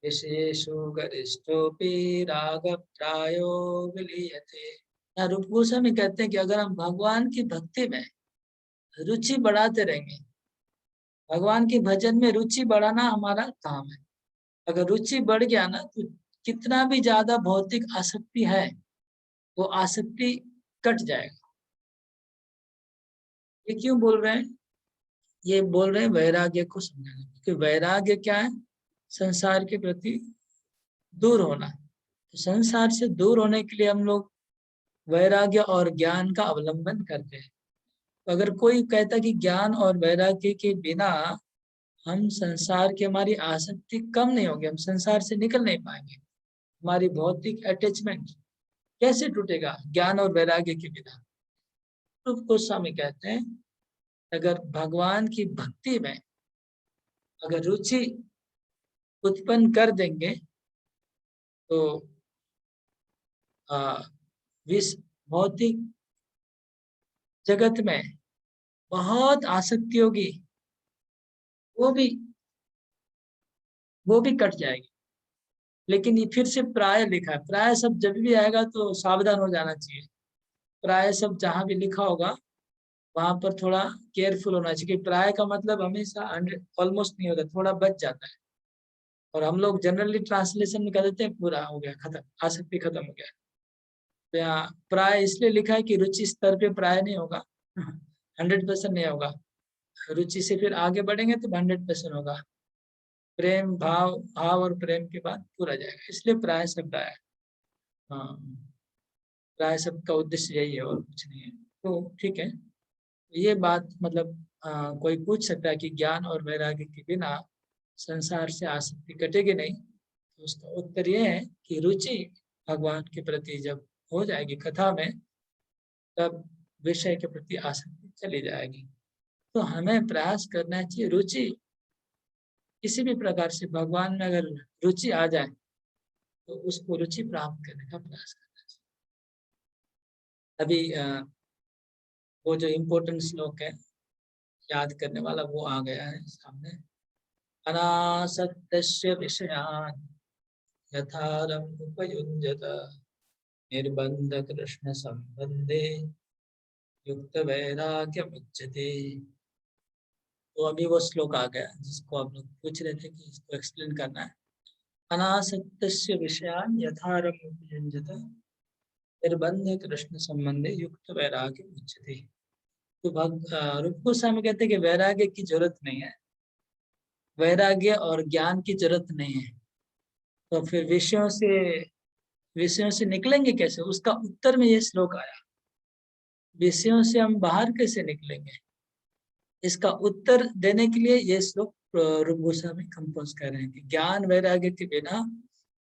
विशेषो गरिष्ठोऽपि रागप्रायो विलीयते। यहाँ रूप गोस्वामी कहते हैं कि अगर हम भगवान की भक्ति में रुचि बढ़ाते रहेंगे, भगवान के भजन में रुचि बढ़ाना हमारा काम है। अगर रुचि बढ़ गया ना तो कितना भी ज्यादा भौतिक आसक्ति है वो आसक्ति कट जाएगा। ये क्यों बोल रहे हैं? ये बोल रहे हैं वैराग्य को समझाने, क्योंकि वैराग्य क्या है? संसार के प्रति दूर होना। तो संसार से दूर होने के लिए हम लोग वैराग्य और ज्ञान का अवलंबन करते हैं। तो अगर कोई कहता कि ज्ञान और वैराग्य के बिना हम संसार की हमारी आसक्ति कम नहीं होगी, हम संसार से निकल नहीं पाएंगे, हमारी भौतिक अटैचमेंट कैसे टूटेगा ज्ञान और वैराग्य के बिना? तो गोस्वामी कहते हैं अगर भगवान की भक्ति में अगर रुचि उत्पन्न कर देंगे तो विश्व भौतिक जगत में बहुत आसक्ति होगी, वो भी कट जाएगी। लेकिन ये फिर से प्राय लिखा है, प्राय सब जब भी आएगा तो सावधान हो जाना चाहिए। प्राय सब जहां भी लिखा होगा वहां पर थोड़ा केयरफुल होना चाहिए। प्राय का मतलब हमेशा 100 ऑलमोस्ट नहीं होता, थोड़ा बच जाता है। और हम लोग जनरली ट्रांसलेशन में कह देते हैं पूरा हो गया, खत्म, आसक्ति खत्म हो गया। तो यहाँ प्राय इसलिए लिखा है कि रुचि स्तर पे प्राय नहीं होगा, 100% नहीं होगा। रुचि से फिर आगे बढ़ेंगे तो 100% होगा। प्रेम भाव और प्रेम के बाद पूरा जाएगा, इसलिए प्राय शब्द आया। हाँ, प्राय शब्द का उद्देश्य यही है और कुछ नहीं है। तो ठीक है, ये बात मतलब कोई पूछ सकता है कि ज्ञान और वैराग्य के बिना संसार से आसक्ति कटेगी नहीं। तो उसका उत्तर ये है कि रुचि भगवान के प्रति जब हो जाएगी कथा में, तब विषय के प्रति आसक्ति चली जाएगी। तो हमें प्रयास करना चाहिए रुचि किसी भी प्रकार से भगवान में अगर रुचि आ जाए तो उसको रुचि प्राप्त करने का प्रयास करना चाहिए। अभी वो जो इम्पोर्टेंट श्लोक है याद करने वाला वो आ गया है सामने। अनासक्तस्य विषयान् यथारमुपयुञ्जत निर्बन्ध कृष्ण संबंधे युक्त वैराग्यमुच्यते। तो अभी वो श्लोक आ गया जिसको आप लोग पूछ रहे थे कि इसको एक्सप्लेन करना है। अनासक्तस्य विषयान् यथारमुपयुञ्जत निर्बन्ध कृष्ण संबंधे युक्त वैराग्यमुच्यते। तो रूप गोस्वामी कहते हैं कि वैराग्य की जरूरत नहीं है, वैराग्य और ज्ञान की जरूरत नहीं है। तो फिर विषयों से निकलेंगे कैसे? उसका उत्तर में ये श्लोक आया। विषयों से हम बाहर कैसे निकलेंगे, इसका उत्तर देने के लिए ये श्लोक रूप गोस्वामी कंपोज कर रहे हैं कि ज्ञान वैराग्य के बिना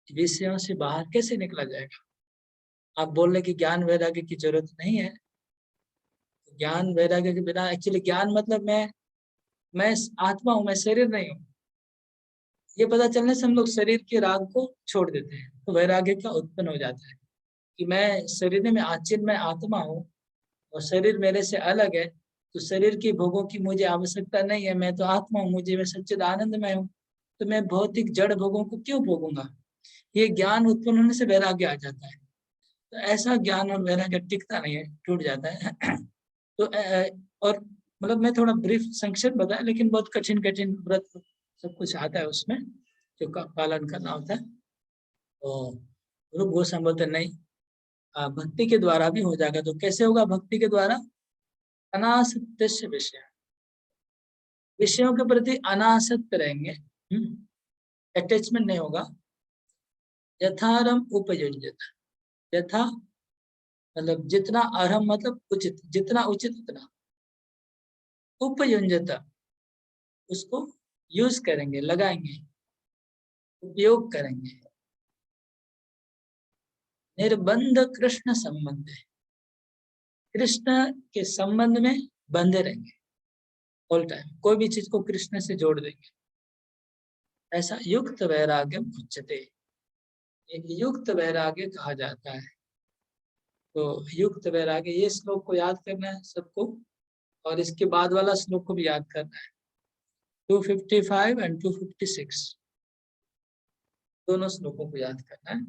विषयों से बाहर कैसे निकला जाएगा। आप बोल रहे कि ज्ञान वैराग्य की जरूरत नहीं है। ज्ञान वैराग्य के बिना, एक्चुअली ज्ञान मतलब मैं आत्मा हूँ, मैं शरीर नहीं हूँ, ये पता चलने से हम लोग शरीर के राग को छोड़ देते हैं। तो वैराग्य का उत्पन्न हो जाता है कि मैं शरीर में आचिन्मय आत्मा हूँ और शरीर मेरे से अलग है, तो शरीर की भोगों की मुझे आवश्यकता नहीं है। मैं तो आत्मा हूँ, मैं सच्चिद आनंदमय हूँ, तो मैं भौतिक जड़ भोगों को क्यों भोगूंगा। ये ज्ञान उत्पन्न होने से वैराग्य आ जाता है। तो ऐसा ज्ञान और वैराग्य टिकता नहीं है, टूट जाता है। तो और मतलब मैं थोड़ा ब्रीफ संक्षेप बताया, लेकिन बहुत कठिन व्रत सब कुछ आता है उसमें जो का पालन करना होता है। तो रूप गोस्वामी बोलते नहीं, भक्ति के द्वारा भी हो जाएगा। तो कैसे होगा भक्ति के द्वारा? अनासक्त विषय, विषयों के प्रति अनासक्त रहेंगे, अटैचमेंट नहीं होगा। यथारम उपयुज्यता, यथा मतलब जितना, अरहम मतलब उचित, जितना उचित उतना, उपयुज्यता उसको यूज करेंगे, लगाएंगे, उपयोग करेंगे। निर्बंध कृष्ण संबंध, कृष्ण के संबंध में बंधे रहेंगे। ऑल टाइम, कोई भी चीज को कृष्ण से जोड़ देंगे। ऐसा युक्त वैराग्यम उच्यते, एक युक्त वैराग्य कहा जाता है। तो युक्त वैराग्य, ये श्लोक को याद करना है सबको, और इसके बाद वाला श्लोक को भी याद करना है, 255 एंड 256 दोनों श्लोकों को याद करना है।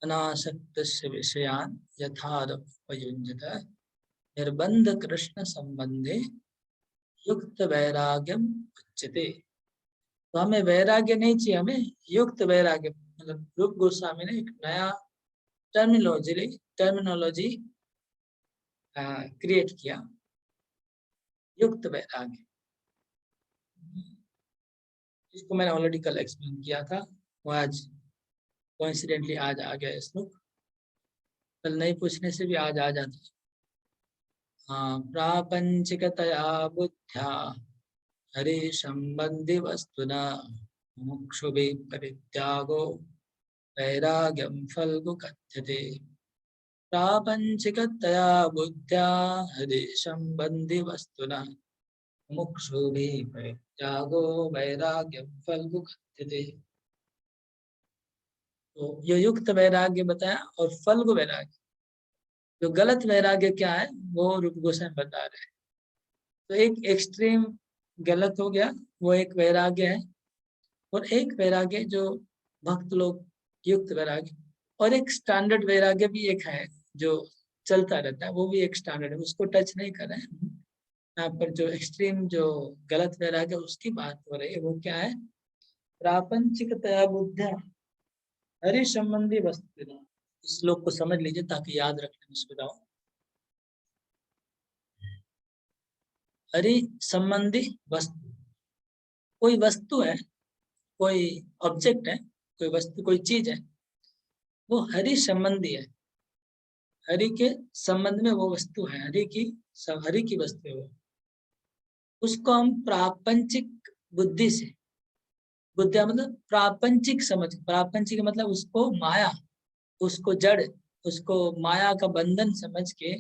अनासक्तस्य विषयान् यथारभ्युञ्जत निर्बंध कृष्ण संबंधे युक्त वैराग्यम उच्यते। तो हमें वैराग्य नहीं चाहिए, हमें युक्त वैराग्य, मतलब रूप गोस्वामी ने एक नया टर्मिनोलॉजी क्रिएट किया, युक्त वैराग्य। इसको मैंने ऑलरेडी कल एक्सप्लेन किया था, वो आज कोइंसिडेंटली आज आ गया श्लोक, कल नहीं पूछने से भी आज आ जाता। हाँ, प्रापंचिकतया बुद्ध्या हरि संबंधी वस्तुना मुमुक्षुभिः परित्यागो वैराग्यं फल्गु कथ्यते। प्रापंचिकतया बुद्ध्या हरि संबंधी वस्तुना मुमुक्षुभिः परित्यागो वैराग्यं फल्गु कथ्यते। तो ये युक्त वैराग्य बताया, और फल्गु वैराग्य, जो गलत वैराग्य क्या है वो रूप गोस्वामी बता रहे हैं। तो एक एक्सट्रीम गलत हो गया, वो एक वैराग्य है, और एक वैराग्य जो भक्त लोग युक्त वैराग्य, और एक स्टैंडर्ड वैराग्य भी एक है जो चलता रहता है, वो भी एक स्टैंडर्ड है, उसको टच नहीं कर रहे हैं यहाँ पर। जो एक्सट्रीम जो गलत वैराग्य उसकी बात हो रही है, वो क्या है? प्रापंचिकतया बुद्ध्या हरि संबंधी वस्तु। इस श्लोक को समझ लीजिए ताकि याद रखने में सुविधा हो। हरि संबंधी वस्तु, कोई वस्तु है, कोई ऑब्जेक्ट है, कोई वस्तु, कोई चीज है, वो हरि संबंधी है, हरि के संबंध में वो वस्तु है, हरि की वस्तु है वो। उसको हम प्रापंचिक बुद्धि से, बुद्धिया मतलब प्रापंचिक समझ, प्रापंचिक मतलब उसको माया, उसको जड़, उसको माया का बंधन समझ के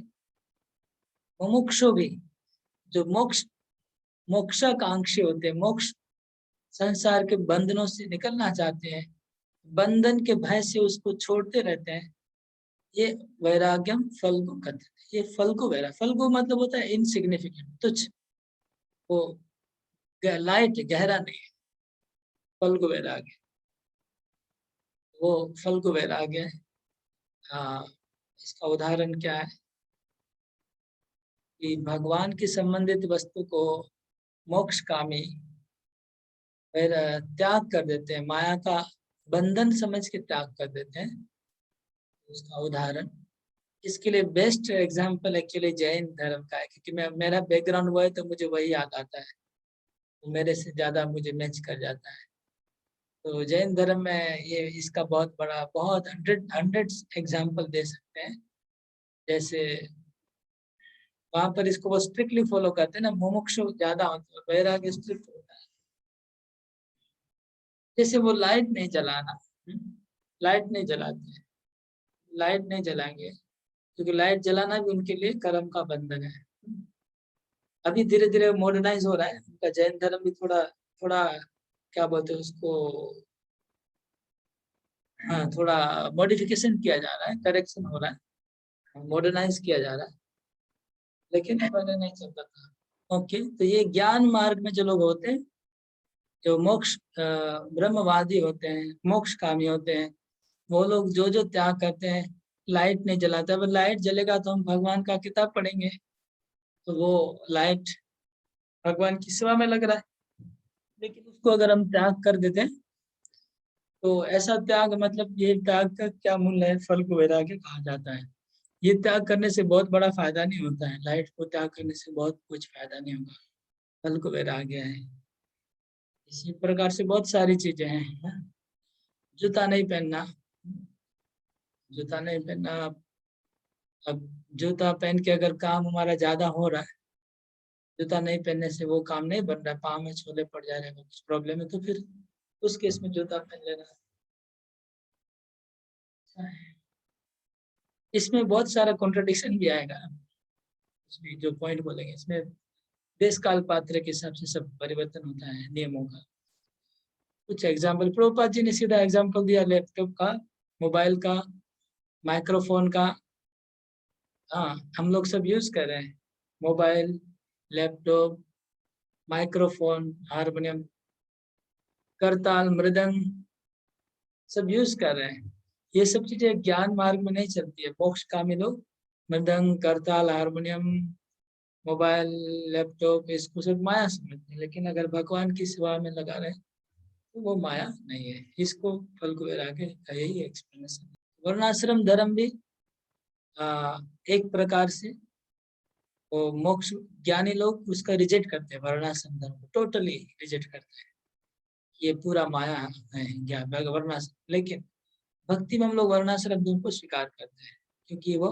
मुमुक्षु भी, जो मोक्षाकांक्षी होते हैं, मोक्ष संसार के बंधनों से निकलना चाहते हैं, बंधन के भय से उसको छोड़ते रहते हैं, ये वैराग्यम फल्गु कहते हैं। ये फल्गु वैराग्य, फल्गु मतलब होता है इनसिग्निफिकेंट, तुच्छ, वो लाइट गहरा नहीं है, फल्गु वैराग्य, वो फल्गु वैराग्य है। हाँ, इसका उदाहरण क्या है कि भगवान की संबंधित वस्तु को मोक्षकामी फिर त्याग कर देते हैं, माया का बंधन समझ के त्याग कर देते हैं। उसका उदाहरण, इसके लिए बेस्ट एग्जाम्पल एक्चुअली जैन धर्म का है, क्योंकि मेरा बैकग्राउंड वो है तो मुझे वही याद आता है, तो मेरे से ज्यादा मुझे मैच कर जाता है। तो जैन धर्म में ये इसका बहुत बड़ा, बहुत हंड्रेड एग्जाम्पल दे सकते हैं। जैसे वहां पर इसको वो स्ट्रिक्टली फॉलो करते हैं ना, मुमुक्षु ज्यादा होता है, वैराग्य स्ट्रिक्ट होता है। जैसे वो लाइट नहीं जलाना, लाइट नहीं जलाते, लाइट नहीं जलाएंगे क्योंकि लाइट जलाना भी उनके लिए कर्म का बंधन है। अभी धीरे धीरे मॉडर्नाइज हो रहा है उनका जैन धर्म भी, थोड़ा थोड़ा क्या बोलते हैं उसको, हाँ, थोड़ा मॉडिफिकेशन किया जा रहा है, करेक्शन हो रहा है, मॉडर्नाइज किया जा रहा है, लेकिन पहले नहीं चलता था। ओके, तो ये ज्ञान मार्ग में जो लोग होते हैं, जो मोक्ष ब्रह्मवादी होते हैं, मोक्ष कामी होते हैं, वो लोग जो जो त्याग करते हैं, लाइट नहीं जलाते। अब लाइट जलेगा तो हम भगवान का किताब पढ़ेंगे, तो वो लाइट भगवान की सेवा में लग रहा है, लेकिन उसको अगर हम त्याग कर देते हैं तो ऐसा त्याग, मतलब ये त्याग का क्या मूल्य है, फल को वैराग्य कहा जाता है। ये त्याग करने से बहुत बड़ा फायदा नहीं होता है, लाइट को त्याग करने से बहुत कुछ फायदा नहीं होगा, फल को वैराग्य है। इसी प्रकार से बहुत सारी चीजें हैं। जूता नहीं पहनना, जूता नहीं पहनना, अब जूता पहन के अगर काम हमारा ज्यादा हो रहा है, जूता नहीं पहनने से वो काम नहीं बन रहा है, पाँव में छोले पड़ जा रहे हैं, कुछ प्रॉब्लम है, तो फिर उस केस में जूता पहन लेना। इसमें बहुत सारा कॉन्ट्रडिक्शन भी आएगा, जो पॉइंट बोलेंगे इसमें देश काल पात्र के हिसाब से सब परिवर्तन होता है नियमों का। कुछ एग्जाम्पल प्रभुपाद जी ने सीधा एग्जाम्पल दिया लैपटॉप का, मोबाइल का, माइक्रोफोन का। हाँ, हम लोग सब यूज कर रहे हैं मोबाइल, लैपटॉप, माइक्रोफोन, हारमोनियम, करताल, मृदंग सब यूज कर रहे हैं। ये सब चीजें ज्ञान मार्ग में नहीं चलती है। मोक्षकामी लोग मृदंग, करताल, हारमोनियम, मोबाइल, लैपटॉप इसको सब माया समझते हैं, लेकिन अगर भगवान की सेवा में लगा रहे हैं तो वो माया नहीं है। इसको फल को आगे का यही एक्सप्लेनेशन। वर्णाश्रम धर्म भी एक प्रकार से वो मोक्ष ज्ञानी लोग उसका रिजेक्ट करते हैं, वर्णाश्रम धर्म को टोटली रिजेक्ट करते हैं, ये पूरा माया है ज्ञान वर्णाश्रम। लेकिन भक्ति में हम लोग वर्णाश्रम धर्म को स्वीकार करते हैं, क्योंकि वो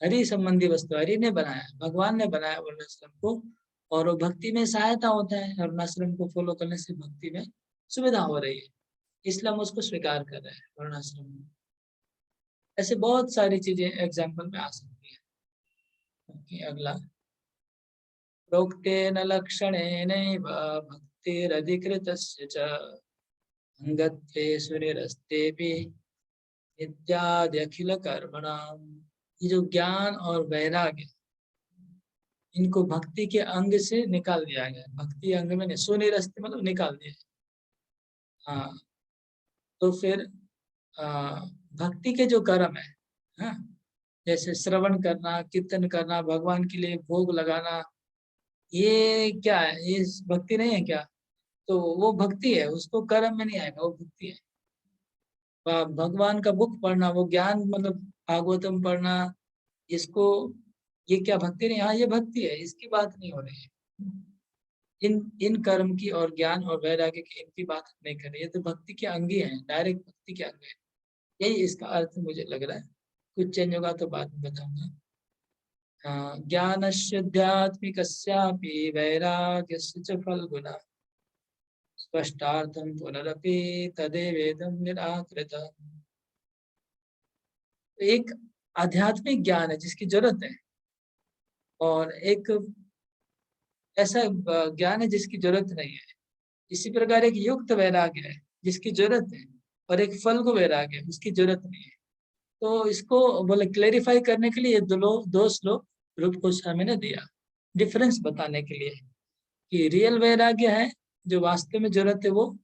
हरि संबंधी वस्तु, हरि ने बनाया, भगवान ने बनाया वर्णाश्रम को, और वो भक्ति में सहायता होता है। वर्णाश्रम को फॉलो करने से भक्ति में सुविधा हो रही है, इसलिए हम उसको स्वीकार कर रहे हैं वर्णाश्रम में। ऐसे बहुत सारी चीजें एग्जाम्पल में आ सकती है। अगला, प्रोक्तेन लक्षणेनैव भक्तिरधिकृतस्य च अंगत्वे सुनिरस्तेपि इत्यादि अखिल कर्मणाम। ये जो ज्ञान और वैराग्य, इनको भक्ति के अंग से निकाल दिया गया। भक्ति अंग में सुनिरस्ते मतलब निकाल दिया। हाँ, तो फिर भक्ति के जो कर्म है, हाँ, जैसे श्रवण करना, कीर्तन करना, भगवान के लिए भोग लगाना, ये क्या है? ये भक्ति नहीं है क्या? तो वो भक्ति है, उसको कर्म में नहीं आएगा, वो भक्ति है। भगवान का बुक पढ़ना, वो ज्ञान मतलब भागवतम पढ़ना, इसको ये क्या भक्ति नहीं? हाँ, ये भक्ति है, इसकी बात नहीं हो रही है। इन कर्म की और ज्ञान और वैराग्य की इनकी बात नहीं कर रही है। तो भक्ति के अंगी हैं, डायरेक्ट भक्ति के अंग है। यही इसका अर्थ मुझे लग रहा है। कुछ चेंज होगा तो बाद में बताऊंगा। ज्ञानस्याध्यात्मिकस्यापि वैराग्यस्य च फलगुणा स्पष्टार्थं पुनरपि तदेवेदं निराकृत। एक आध्यात्मिक ज्ञान है जिसकी जरूरत है, और एक ऐसा ज्ञान है जिसकी जरूरत नहीं है। इसी प्रकार एक युक्त वैराग्य है जिसकी जरूरत है, और एक फल को वैराग्य है उसकी जरूरत नहीं है। तो इसको बोले क्लेरिफाई करने के लिए दो श्लोक रूप गोस्वामी ने दिया, डिफरेंस बताने के लिए कि रियल वैराग्य है जो वास्तव में जरूरत है, वो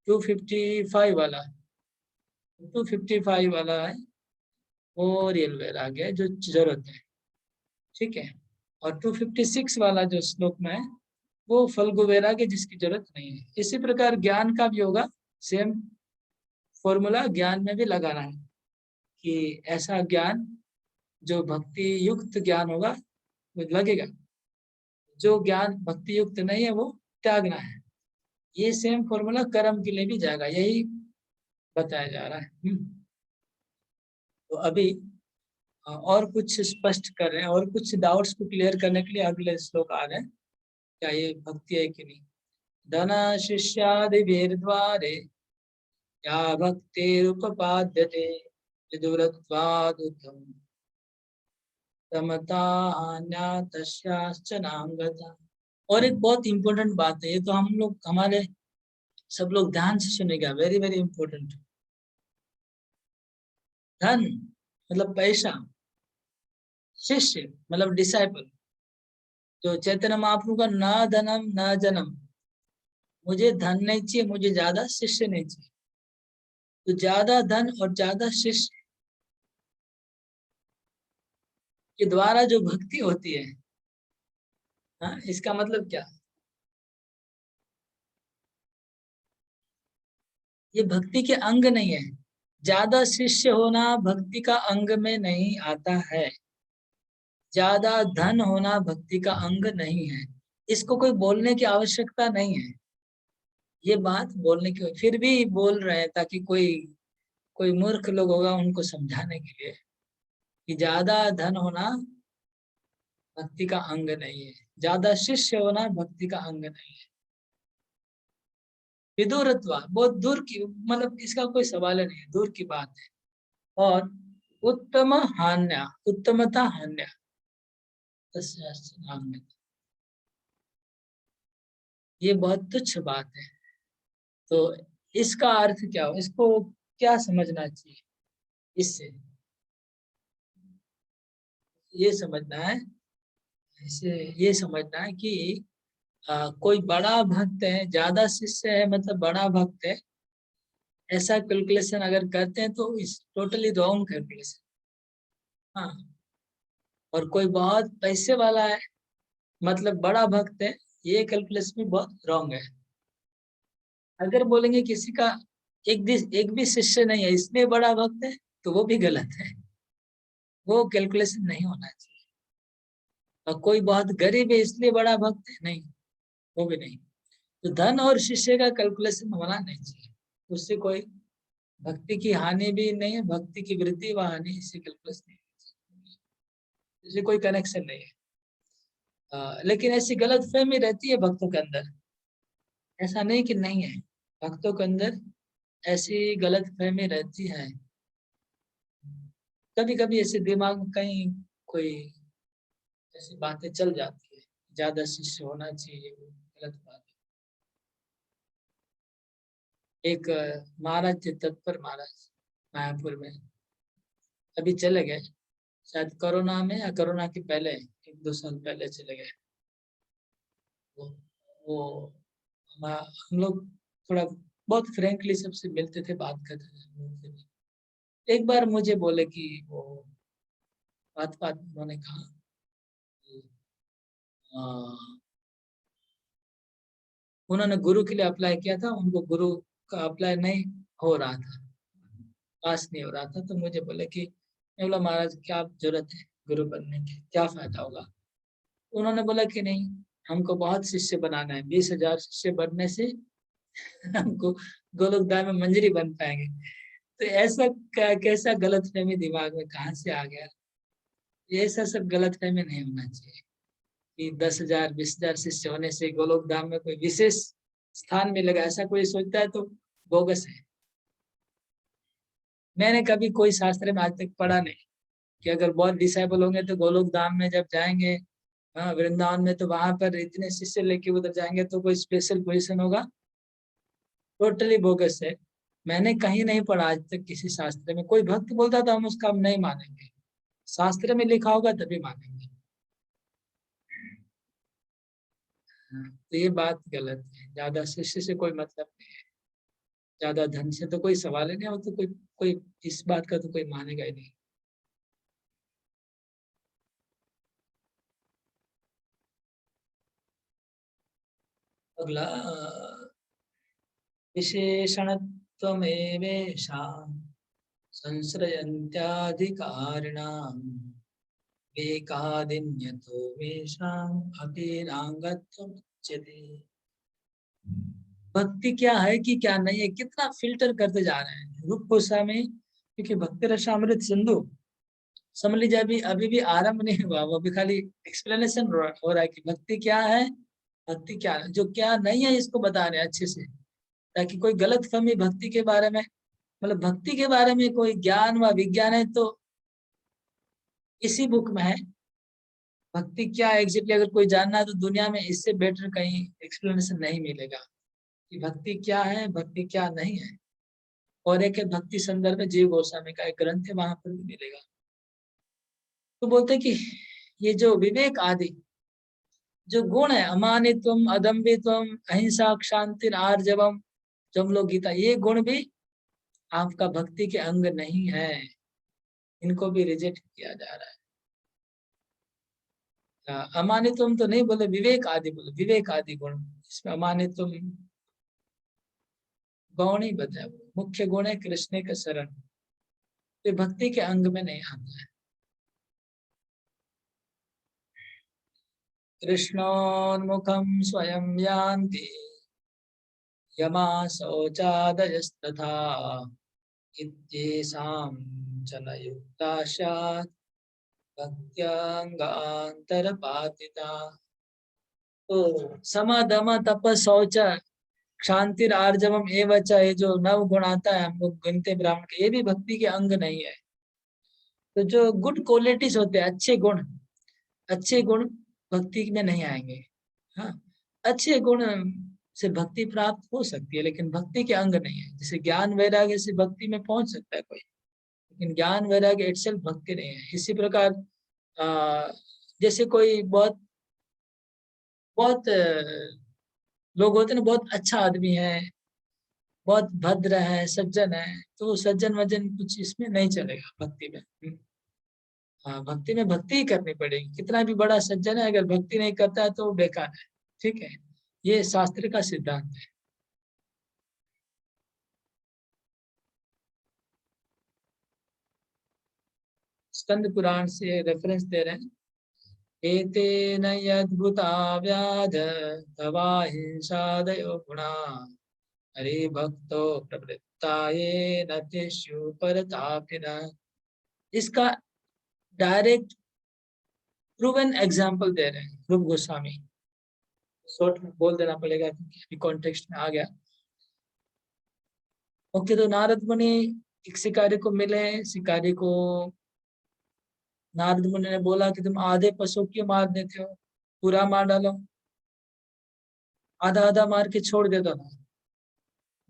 255 वाला है, वो रियल वैराग्य है जो जरूरत है, ठीक है। और 256 वाला जो श्लोक में है वो फल्गु वैराग्य जिसकी जरूरत नहीं है। इसी प्रकार ज्ञान का भी होगा, सेम फॉर्मूला ज्ञान में भी लगाना है कि ऐसा ज्ञान जो भक्ति युक्त ज्ञान होगा वो लगेगा, जो ज्ञान भक्ति युक्त नहीं है वो त्यागना है। ये सेम फॉर्मूला कर्म के लिए भी जाएगा, यही बताया जा रहा है। तो अभी और कुछ स्पष्ट कर रहे हैं, और कुछ डाउट्स को क्लियर करने के लिए अगले श्लोक आ रहे हैं, क्या ये भक्ति है कि नहीं। धन शिष्यादि भेदद्वारे या भक्तिरुपपाद्यते विदुरत्वादुत्तम समता तस्याश्च नांगता। और एक बहुत इंपॉर्टेंट बात है, ये तो हम लोग हमारे सब लोग ध्यान से सुनेगा, वेरी वेरी इंपॉर्टेंट। धन मतलब पैसा, शिष्य मतलब डिसाइपल। जो चैतन्य महाप्रभु का ना धनम ना जन्म, मुझे धन नहीं चाहिए, मुझे ज्यादा शिष्य नहीं चाहिए। तो ज्यादा धन और ज्यादा शिष्य के द्वारा जो भक्ति होती है, हाँ, इसका मतलब क्या? ये भक्ति के अंग नहीं है। ज्यादा शिष्य होना भक्ति का अंग में नहीं आता है। ज्यादा धन होना भक्ति का अंग नहीं है। इसको कोई बोलने की आवश्यकता नहीं है। ये बात बोलने की फिर भी बोल रहे हैं ताकि कोई मूर्ख लोग होगा उनको समझाने के लिए कि ज्यादा धन होना भक्ति का अंग नहीं है, ज्यादा शिष्य होना भक्ति का अंग नहीं है। विदुरत्वा बहुत दूर की, मतलब इसका कोई सवाल नहीं है, दूर की बात है। और उत्तम हान्या, उत्तमता हान्या, ये बहुत तुच्छ बात है। तो इसका अर्थ क्या हो, इसको क्या समझना चाहिए? इससे ये समझना है, इसे ये समझना है कि कोई बड़ा भक्त है, ज्यादा शिष्य है मतलब बड़ा भक्त है, ऐसा कैलकुलेशन अगर करते हैं तो इस टोटली रॉन्ग कैलकुलेशन। हाँ, और कोई बहुत पैसे वाला है मतलब बड़ा भक्त है, ये कैलकुलेशन भी बहुत रॉन्ग है। अगर बोलेंगे किसी का एक भी शिष्य नहीं है इसलिए बड़ा भक्त है, तो वो भी गलत है, वो कैलकुलेशन नहीं होना चाहिए। और कोई बहुत गरीब है इसलिए बड़ा भक्त है, नहीं, वो भी नहीं। तो धन और शिष्य का कैलकुलेशन होना नहीं चाहिए, उससे कोई भक्ति की हानि भी नहीं है, भक्ति की वृद्धि व हानि इससे कैलकुलेशन नहीं है, इससे कोई कनेक्शन नहीं है। लेकिन ऐसी गलतफहमी रहती है भक्तों के अंदर, ऐसा नहीं कि नहीं है, भक्तों के अंदर ऐसी गलतफहमी रहती है। कभी कभी ऐसे दिमाग में कहीं कोई ऐसी बातें चल जाती है, ज्यादा शिष्य होना चाहिए, गलत बात है। एक महाराज थे, तत्पर महाराज, मायापुर में, अभी चले गए, शायद कोरोना में या कोरोना के पहले 1-2 साल पहले चले गए। वो हम लोग थोड़ा बहुत फ्रेंकली सबसे मिलते थे, बात करते थे। एक बार मुझे बोले कि वो बात उन्होंने कहा कि, उन्होंने गुरु के लिए अप्लाई किया था, उनको गुरु का अप्लाई नहीं हो रहा था, पास नहीं हो रहा था। तो मुझे बोले कि, मैं बोला महाराज क्या जरूरत है गुरु बनने की, क्या फायदा होगा? उन्होंने बोला कि नहीं, हमको बहुत शिष्य बनाना है, 20,000 शिष्य बनने से हमको गोलोकधाम में मंजरी बन पाएंगे। तो ऐसा कैसा गलतफहमी दिमाग में कहाँ से आ गया? ऐसा सब गलतफहमी नहीं होना चाहिए कि 10,000 20,000 शिष्य होने से गोलोकधाम में कोई विशेष स्थान मिलेगा, ऐसा कोई सोचता है तो बोगस है। मैंने कभी कोई शास्त्र में आज तक पढ़ा नहीं कि अगर बहुत डिसाइबल होंगे तो गोलोकधाम में जब जाएंगे, हाँ वृंदावन में, तो वहां पर इतने शिष्य लेके उधर जाएंगे तो कोई स्पेशल पोजीशन होगा, टोटली बोगस है। मैंने कहीं नहीं पढ़ा आज तक किसी शास्त्र में। कोई भक्त बोलता तो हम उसका हम नहीं मानेंगे, शास्त्र में लिखा होगा तभी मानेंगे। तो ये बात गलत है, ज्यादा शिष्य से कोई मतलब नहीं है, ज्यादा धन से तो कोई सवाल ही नहीं हो, तो कोई इस बात का तो कोई मानेगा ही नहीं। अगला, विशेषणत्वमेवेषां संश्रयन्त्याधिकारिणाम् एकादिन्यतो मेषाम् अपेनांगत्वमुच्यते। भक्ति क्या है कि क्या नहीं है, कितना फिल्टर करते जा रहे हैं रूप गोस्वामी, क्योंकि भक्ति रसामृत सिंधु समझ लीजिए अभी भी आरंभ नहीं हुआ, वो भी खाली एक्सप्लेनेशन हो रहा है कि भक्ति क्या है, भक्ति क्या है, जो क्या नहीं है इसको बता रहे हैं अच्छे से, ताकि कोई गलतफहमी भक्ति के बारे में, मतलब भक्ति के बारे में कोई ज्ञान व विज्ञान है तो इसी बुक में है। भक्ति क्या एग्जैक्टली अगर कोई जानना है तो दुनिया में इससे बेटर कहीं एक्सप्लेनेशन नहीं मिलेगा कि भक्ति क्या है, भक्ति क्या नहीं है। और एक है भक्ति संदर्भ में जीव गोस्वामी का एक ग्रंथ है, वहां पर भी मिलेगा। तो बोलते हैं कि ये जो विवेक आदि जो गुण है, अमानित्वम, अदम्भित्वम, अहिंसा, क्षांति, आर्जवम, जो हम लोग गीता, ये गुण भी आपका भक्ति के अंग नहीं है, इनको भी रिजेक्ट किया जा रहा है। अमानित्वम तो नहीं बोले, विवेक आदि बोले, विवेक आदि गुण, इसमें अमानित्वम गौण ही बताया, मुख्य गुण है कृष्ण का शरण, तो भक्ति के अंग में नहीं आता है। कृष्णोन्मुखम स्वयं यान्ति यमा शौचादयस्तथा इत्येषां च न युक्ता स्यात् भक्त्यांगान्तरपातिता। तो सम दम तप शौच क्षांतिर आर्जवम एवं च, ये जो 9 गुण आता है हम लोग गिनते ब्राह्मण के, ये भी भक्ति के अंग नहीं है। तो जो गुड क्वालिटीज होते हैं, अच्छे गुण भक्ति में नहीं आएंगे। हाँ, अच्छे गुण से भक्ति प्राप्त हो सकती है, लेकिन भक्ति के अंग नहीं है। जैसे ज्ञान वैराग्य से भक्ति में पहुंच सकता है कोई, लेकिन ज्ञान वैराग्य इटसेल्फ भक्ति नहीं है। इसी प्रकार जैसे कोई बहुत बहुत लोग होते हैं ना, बहुत अच्छा आदमी है, बहुत भद्र है, सज्जन है, तो सज्जन वजन कुछ इसमें नहीं चलेगा भक्ति में। हाँ, भक्ति में भक्ति ही करनी पड़ेगी। कितना भी बड़ा सज्जन है, अगर भक्ति नहीं करता है तो वो बेकार है। ठीक है, ये शास्त्र का सिद्धांत है। स्कंद पुराण से रेफरेंस दे रहे हैं। एतेन यद्भुता व्याध तवा हिंसादयो गुणा हरि भक्तो प्रवृत्ताये न तेषु परतापिनः। इसका डायरेक्ट प्रूवन एग्जाम्पल दे रहे हैं रूप गोस्वामी। शॉर्ट में बोल देना पड़ेगा क्योंकि अभी कॉन्टेक्स्ट में आ गया। ओके, तो नारद मुनि एक शिकारी को मिले। शिकारी को नारद मुनि ने बोला कि तुम आधे पशु क्यों मार देते हो, पूरा मार डालो, आधा आधा मार के छोड़ दे दो ना।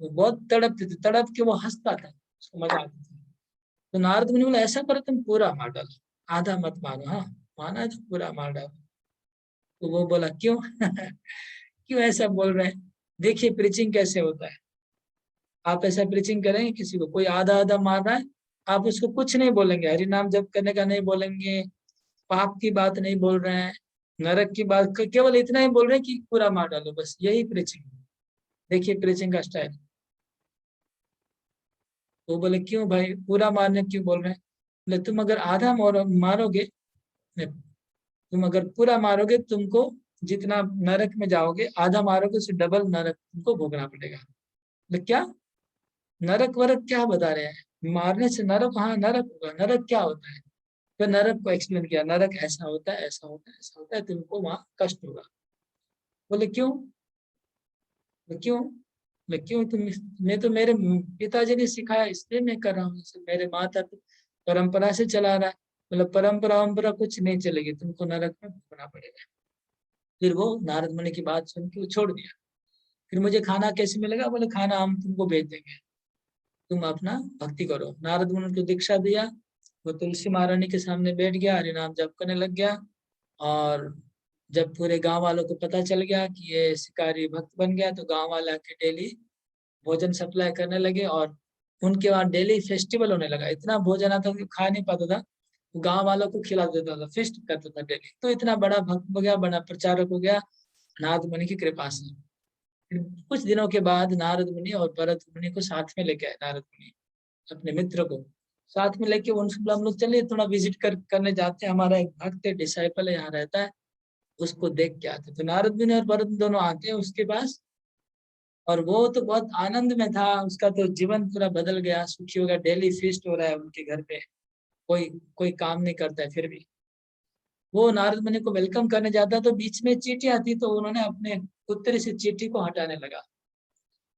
वो बहुत तड़पते थे, तड़प के वो हंसता था, उसको मजा आता था। तो नारद मुनि बोला ऐसा करो, तुम पूरा मार डालो, आधा मत मारो। हाँ, माना है तो पूरा मार डालो। तो वो बोला क्यों क्यों ऐसा बोल रहे हैं? देखिए प्रीचिंग कैसे होता है। आप ऐसा प्रीचिंग करेंगे, किसी को कोई आधा आधा मार रहा है, आप उसको कुछ नहीं बोलेंगे, हरि नाम जप करने का नहीं बोलेंगे, पाप की बात नहीं बोल रहे हैं, नरक की बात, केवल इतना ही बोल रहे हैं कि पूरा मार डालो, बस यही प्रीचिंग। देखिए प्रीचिंग का स्टाइल। तो बोले क्यों भाई पूरा मारने क्यों बोल रहे हैं? बोले तुम अगर आधा मारोगे, तुम अगर पूरा मारोगे, तुमको जितना नरक में जाओगे, आधा मारोगे उससे डबल नरक तुमको भोगना पड़ेगा। बोले क्या नरक वरक क्या बता रहे हैं? मारने से नरक? हाँ नरक होगा। नरक क्या होता है? तो नरक को एक्सप्लेन किया, नरक ऐसा होता है, ऐसा होता है, ऐसा होता है, तुमको वहां कष्ट होगा। बोले क्यों? बोले क्यों? बोले क्यों? मैं तो मेरे पिताजी ने सिखाया इसलिए मैं कर रहा हूँ, मेरे माता परंपरा से चला रहा है। मतलब परंपरा कुछ नहीं चलेगी, तुमको नरक में भोगना पड़ेगा। फिर वो नारद मुनि की बात सुन के वो छोड़ दिया। फिर मुझे खाना कैसे मिलेगा? बोले खाना हम तुमको भेज देंगे, तुम अपना भक्ति करो। नारद मुनि को दीक्षा दिया। वो तुलसी महारानी के सामने बैठ गया, हरिनाम जप करने लग गया। और जब पूरे गांव वालों को पता चल गया कि ये शिकारी भक्त बन गया, तो गांव वाले आके डेली भोजन सप्लाई करने लगे। और उनके वहाँ डेली फेस्टिवल होने लगा। इतना भोजन आता था कि खा नहीं पाता था, तो गांव वालों को खिला देता था, फेस्ट करता था डेली। तो इतना बड़ा भक्त हो गया, बड़ा प्रचारक हो गया नारद मुनि की कृपा से। फिर कुछ दिनों के बाद नारद मुनि और भरत मुनि को साथ में लेके आए। नारद मुनि अपने मित्र को साथ में लेके उनसे बोला हम लोग चलिए थोड़ा विजिट करने जाते हैं, हमारा एक भक्त डिसाइपल है यहाँ रहता है, उसको देख के आते। तो नारद मुनि और भरत दोनों आते हैं उसके पास। और वो तो बहुत आनंद में था, उसका तो जीवन पूरा बदल गया, सुखी हो गया। डेली फीस्ट हो रहा है उनके घर पे, कोई कोई काम नहीं करता है। फिर भी वो नारद मुनि को वेलकम करने जाता तो बीच में चींटी आती, तो उन्होंने अपने उत्तरी से चींटी को हटाने लगा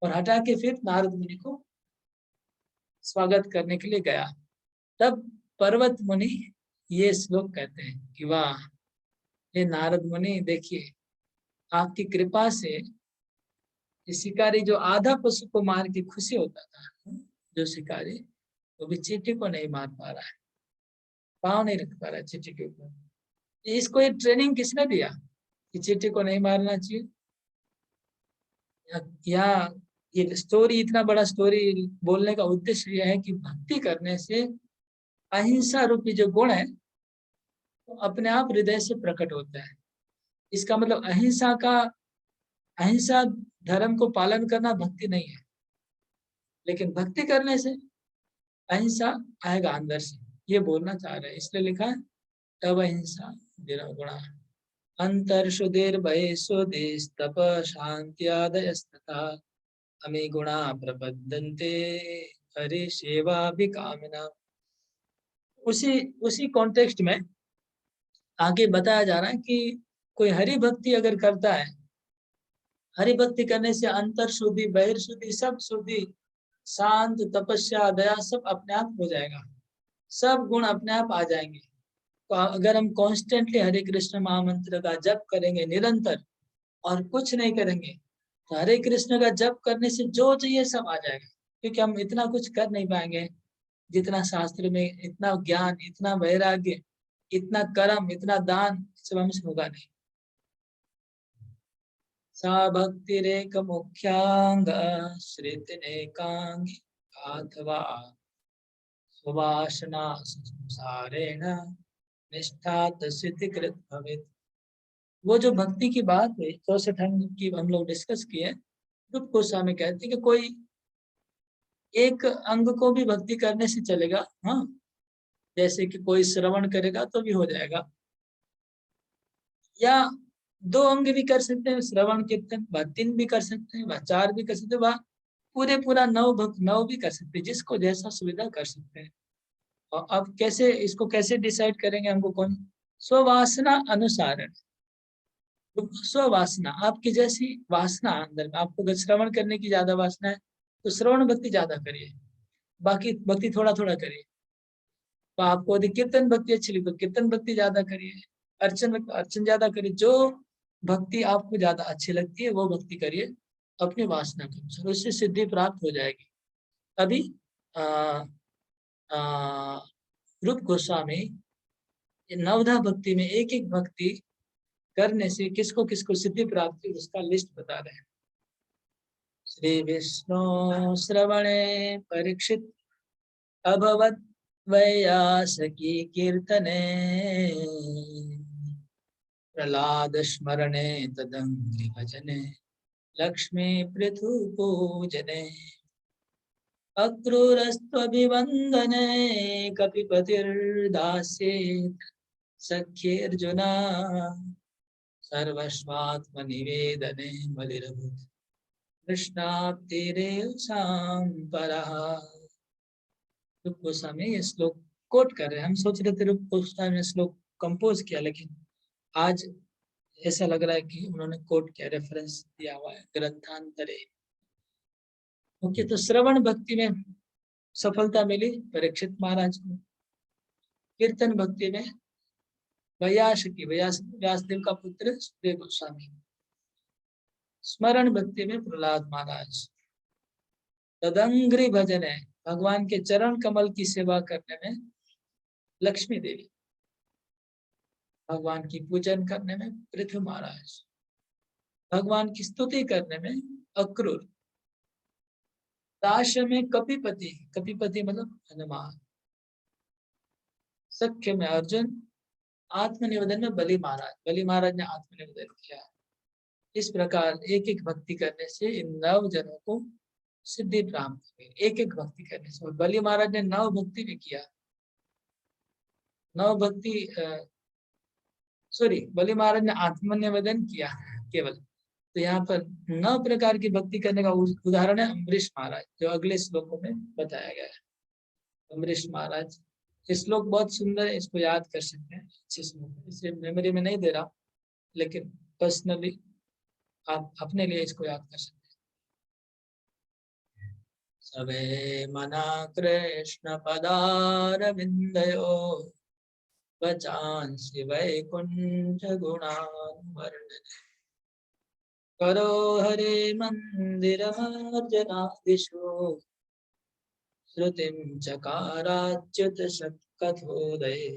और हटा के फिर नारद मुनि को स्वागत करने के लिए गया। तब पर्वत मुनि ये श्लोक कहते हैं कि वाह, ये नारद मुनि देखिए, आपकी कृपा से ये शिकारी जो आधा पशु को मार के खुशी होता था, जो शिकारी, वो भी चींटी को नहीं मार पा रहा है, पाँव नहीं रख पा रहा है चींटी के ऊपर। इसको ये ट्रेनिंग किसने दिया कि चींटी को नहीं मारना चाहिए? या ये स्टोरी, इतना बड़ा स्टोरी बोलने का उद्देश्य यह है कि भक्ति करने से अहिंसा रूपी जो गुण है वो अपने आप हृदय से प्रकट होता है। इसका मतलब अहिंसा धर्म को पालन करना भक्ति नहीं है, लेकिन भक्ति करने से अहिंसा आएगा अंदर से, ये बोलना चाह रहे हैं। इसलिए लिखा है तब अहिंसा गुणा अंतर्षुधिर भयसुधिस्तप शांत्यादयस्तथा अमी गुणा प्रबद्धन्ते हरि सेवा भी कामना। उसी कॉन्टेक्स्ट में आगे बताया जा रहा है कि कोई हरि भक्ति अगर करता है, हरि भक्ति करने से अंतर शुद्धि बहिर्शुद्धि सब शुद्धि, शांत, तपस्या, दया सब अपने आप हो जाएगा, सब गुण अपने आप आ जाएंगे। तो अगर हम कॉन्स्टेंटली हरे कृष्ण महामंत्र का जप करेंगे निरंतर, और कुछ नहीं करेंगे तो हरे कृष्ण का जप करने से जो चाहिए सब आ जाएगा, क्योंकि हम इतना कुछ कर नहीं पाएंगे जितना शास्त्र में, इतना ज्ञान, इतना वैराग्य, इतना कर्म, इतना दान सब हमसे होगा नहीं। सा भक्तिरेक मुख्यांग श्रितनेकांगी अथवा सुवासना संसारेण निष्ठा सिद्धिकृत भवेत्। वो जो भक्ति की बात है 64 अंग की हम लोग डिस्कस किए, रूप गोस्वामी कहते हैं कि कोई एक अंग को भी भक्ति करने से चलेगा, हाँ, जैसे कि कोई श्रवण करेगा तो भी हो जाएगा, या 2 अंग भी कर सकते हैं, श्रवण कीर्तन, व 3 भी कर सकते हैं, व 4 भी कर सकते हैं, व पूरा 9 भी कर सकते हैं, जिसको जैसा सुविधा कर सकते हैं। और अब कैसे इसको कैसे डिसाइड करेंगे हमको कौन? स्ववासना अनुसारण, स्ववासना, आपकी जैसी वासना अंदर में, आपको अगर श्रवण करने की ज्यादा वासना है तो श्रवण भक्ति ज्यादा करिए, बाकी भक्ति थोड़ा थोड़ा करिए। तो आपको यदि कीर्तन भक्ति अच्छी लगी तो कीर्तन भक्ति ज्यादा करिए, अर्चन ज्यादा करिए, जो भक्ति आपको ज्यादा अच्छी लगती है वो भक्ति करिए अपनी वासना के अनुसार, उससे सिद्धि प्राप्त हो जाएगी। अभी रूप गोस्वामी नवधा भक्ति में एक एक भक्ति करने से किसको किसको सिद्धि प्राप्त हुई उसका लिस्ट बता रहे हैं। श्री विष्णु श्रवणे परीक्षित अभवत वैयासकी कीर्तने प्रहलाद स्मरणे तदंग्रि भजने लक्ष्मी पृथु पूजने अक्रूरस्त्वभिवन्दने कपिपतिर्दास्येत् सख्येऽर्जुना सर्वस्वात्मनिवेदने बलिरभूत् कृष्णाप्तिरेव परः। रूप गोस्वामी ये श्लोक कोट कर रहे हैं। हम सोच रहे थे रूप गोस्वामी ने श्लोक कंपोज किया, लेकिन आज ऐसा लग रहा है कि उन्होंने कोट किया, रेफरेंस दिया हुआ है ग्रंथांतरे। ओके, तो श्रवण भक्ति में सफलता मिली परीक्षित महाराज को, कीर्तन भक्ति में वैयासकी, व्यासदेव का पुत्र सुखदेव गोस्वामी, स्मरण भक्ति में प्रहलाद महाराज, तदंग्रि भजन है भगवान के चरण कमल की सेवा करने में लक्ष्मी देवी, भगवान की पूजन करने में पृथु महाराज, भगवान की स्तुति करने में अक्रूर, दास में कपिपति, कपिपति मतलब हनुमान, सख्य में अर्जुन, आत्मनिवेदन में बलि महाराज, बलि महाराज ने आत्मनिवेदन किया। इस प्रकार एक एक भक्ति करने से इन 9 जनों को सिद्धि प्राप्त हुई, एक एक भक्ति करने से। और बलि महाराज ने 9 भक्ति भी किया, 9 भक्ति बलि महाराज ने आत्मनिवेदन किया केवल। तो यहाँ पर 9 प्रकार की भक्ति करने का उदाहरण है अम्बरीश महाराज, जो अगले श्लोकों में बताया गया है। अम्बरीश महाराज, इस श्लोक बहुत सुंदर है, इसको याद कर सकते हैं, अच्छे श्लोक, इसे मेमोरी में नहीं दे रहा, लेकिन पर्सनली आप अपने लिए इसको याद कर सकते हैं। सवे मना कृष्ण पदारविंदयो वचांसि वैकुंठ गुणानुवर्णने करो हरे मंदिरमार्जनादिषु श्रुतिं चकाराच्युत कथोदये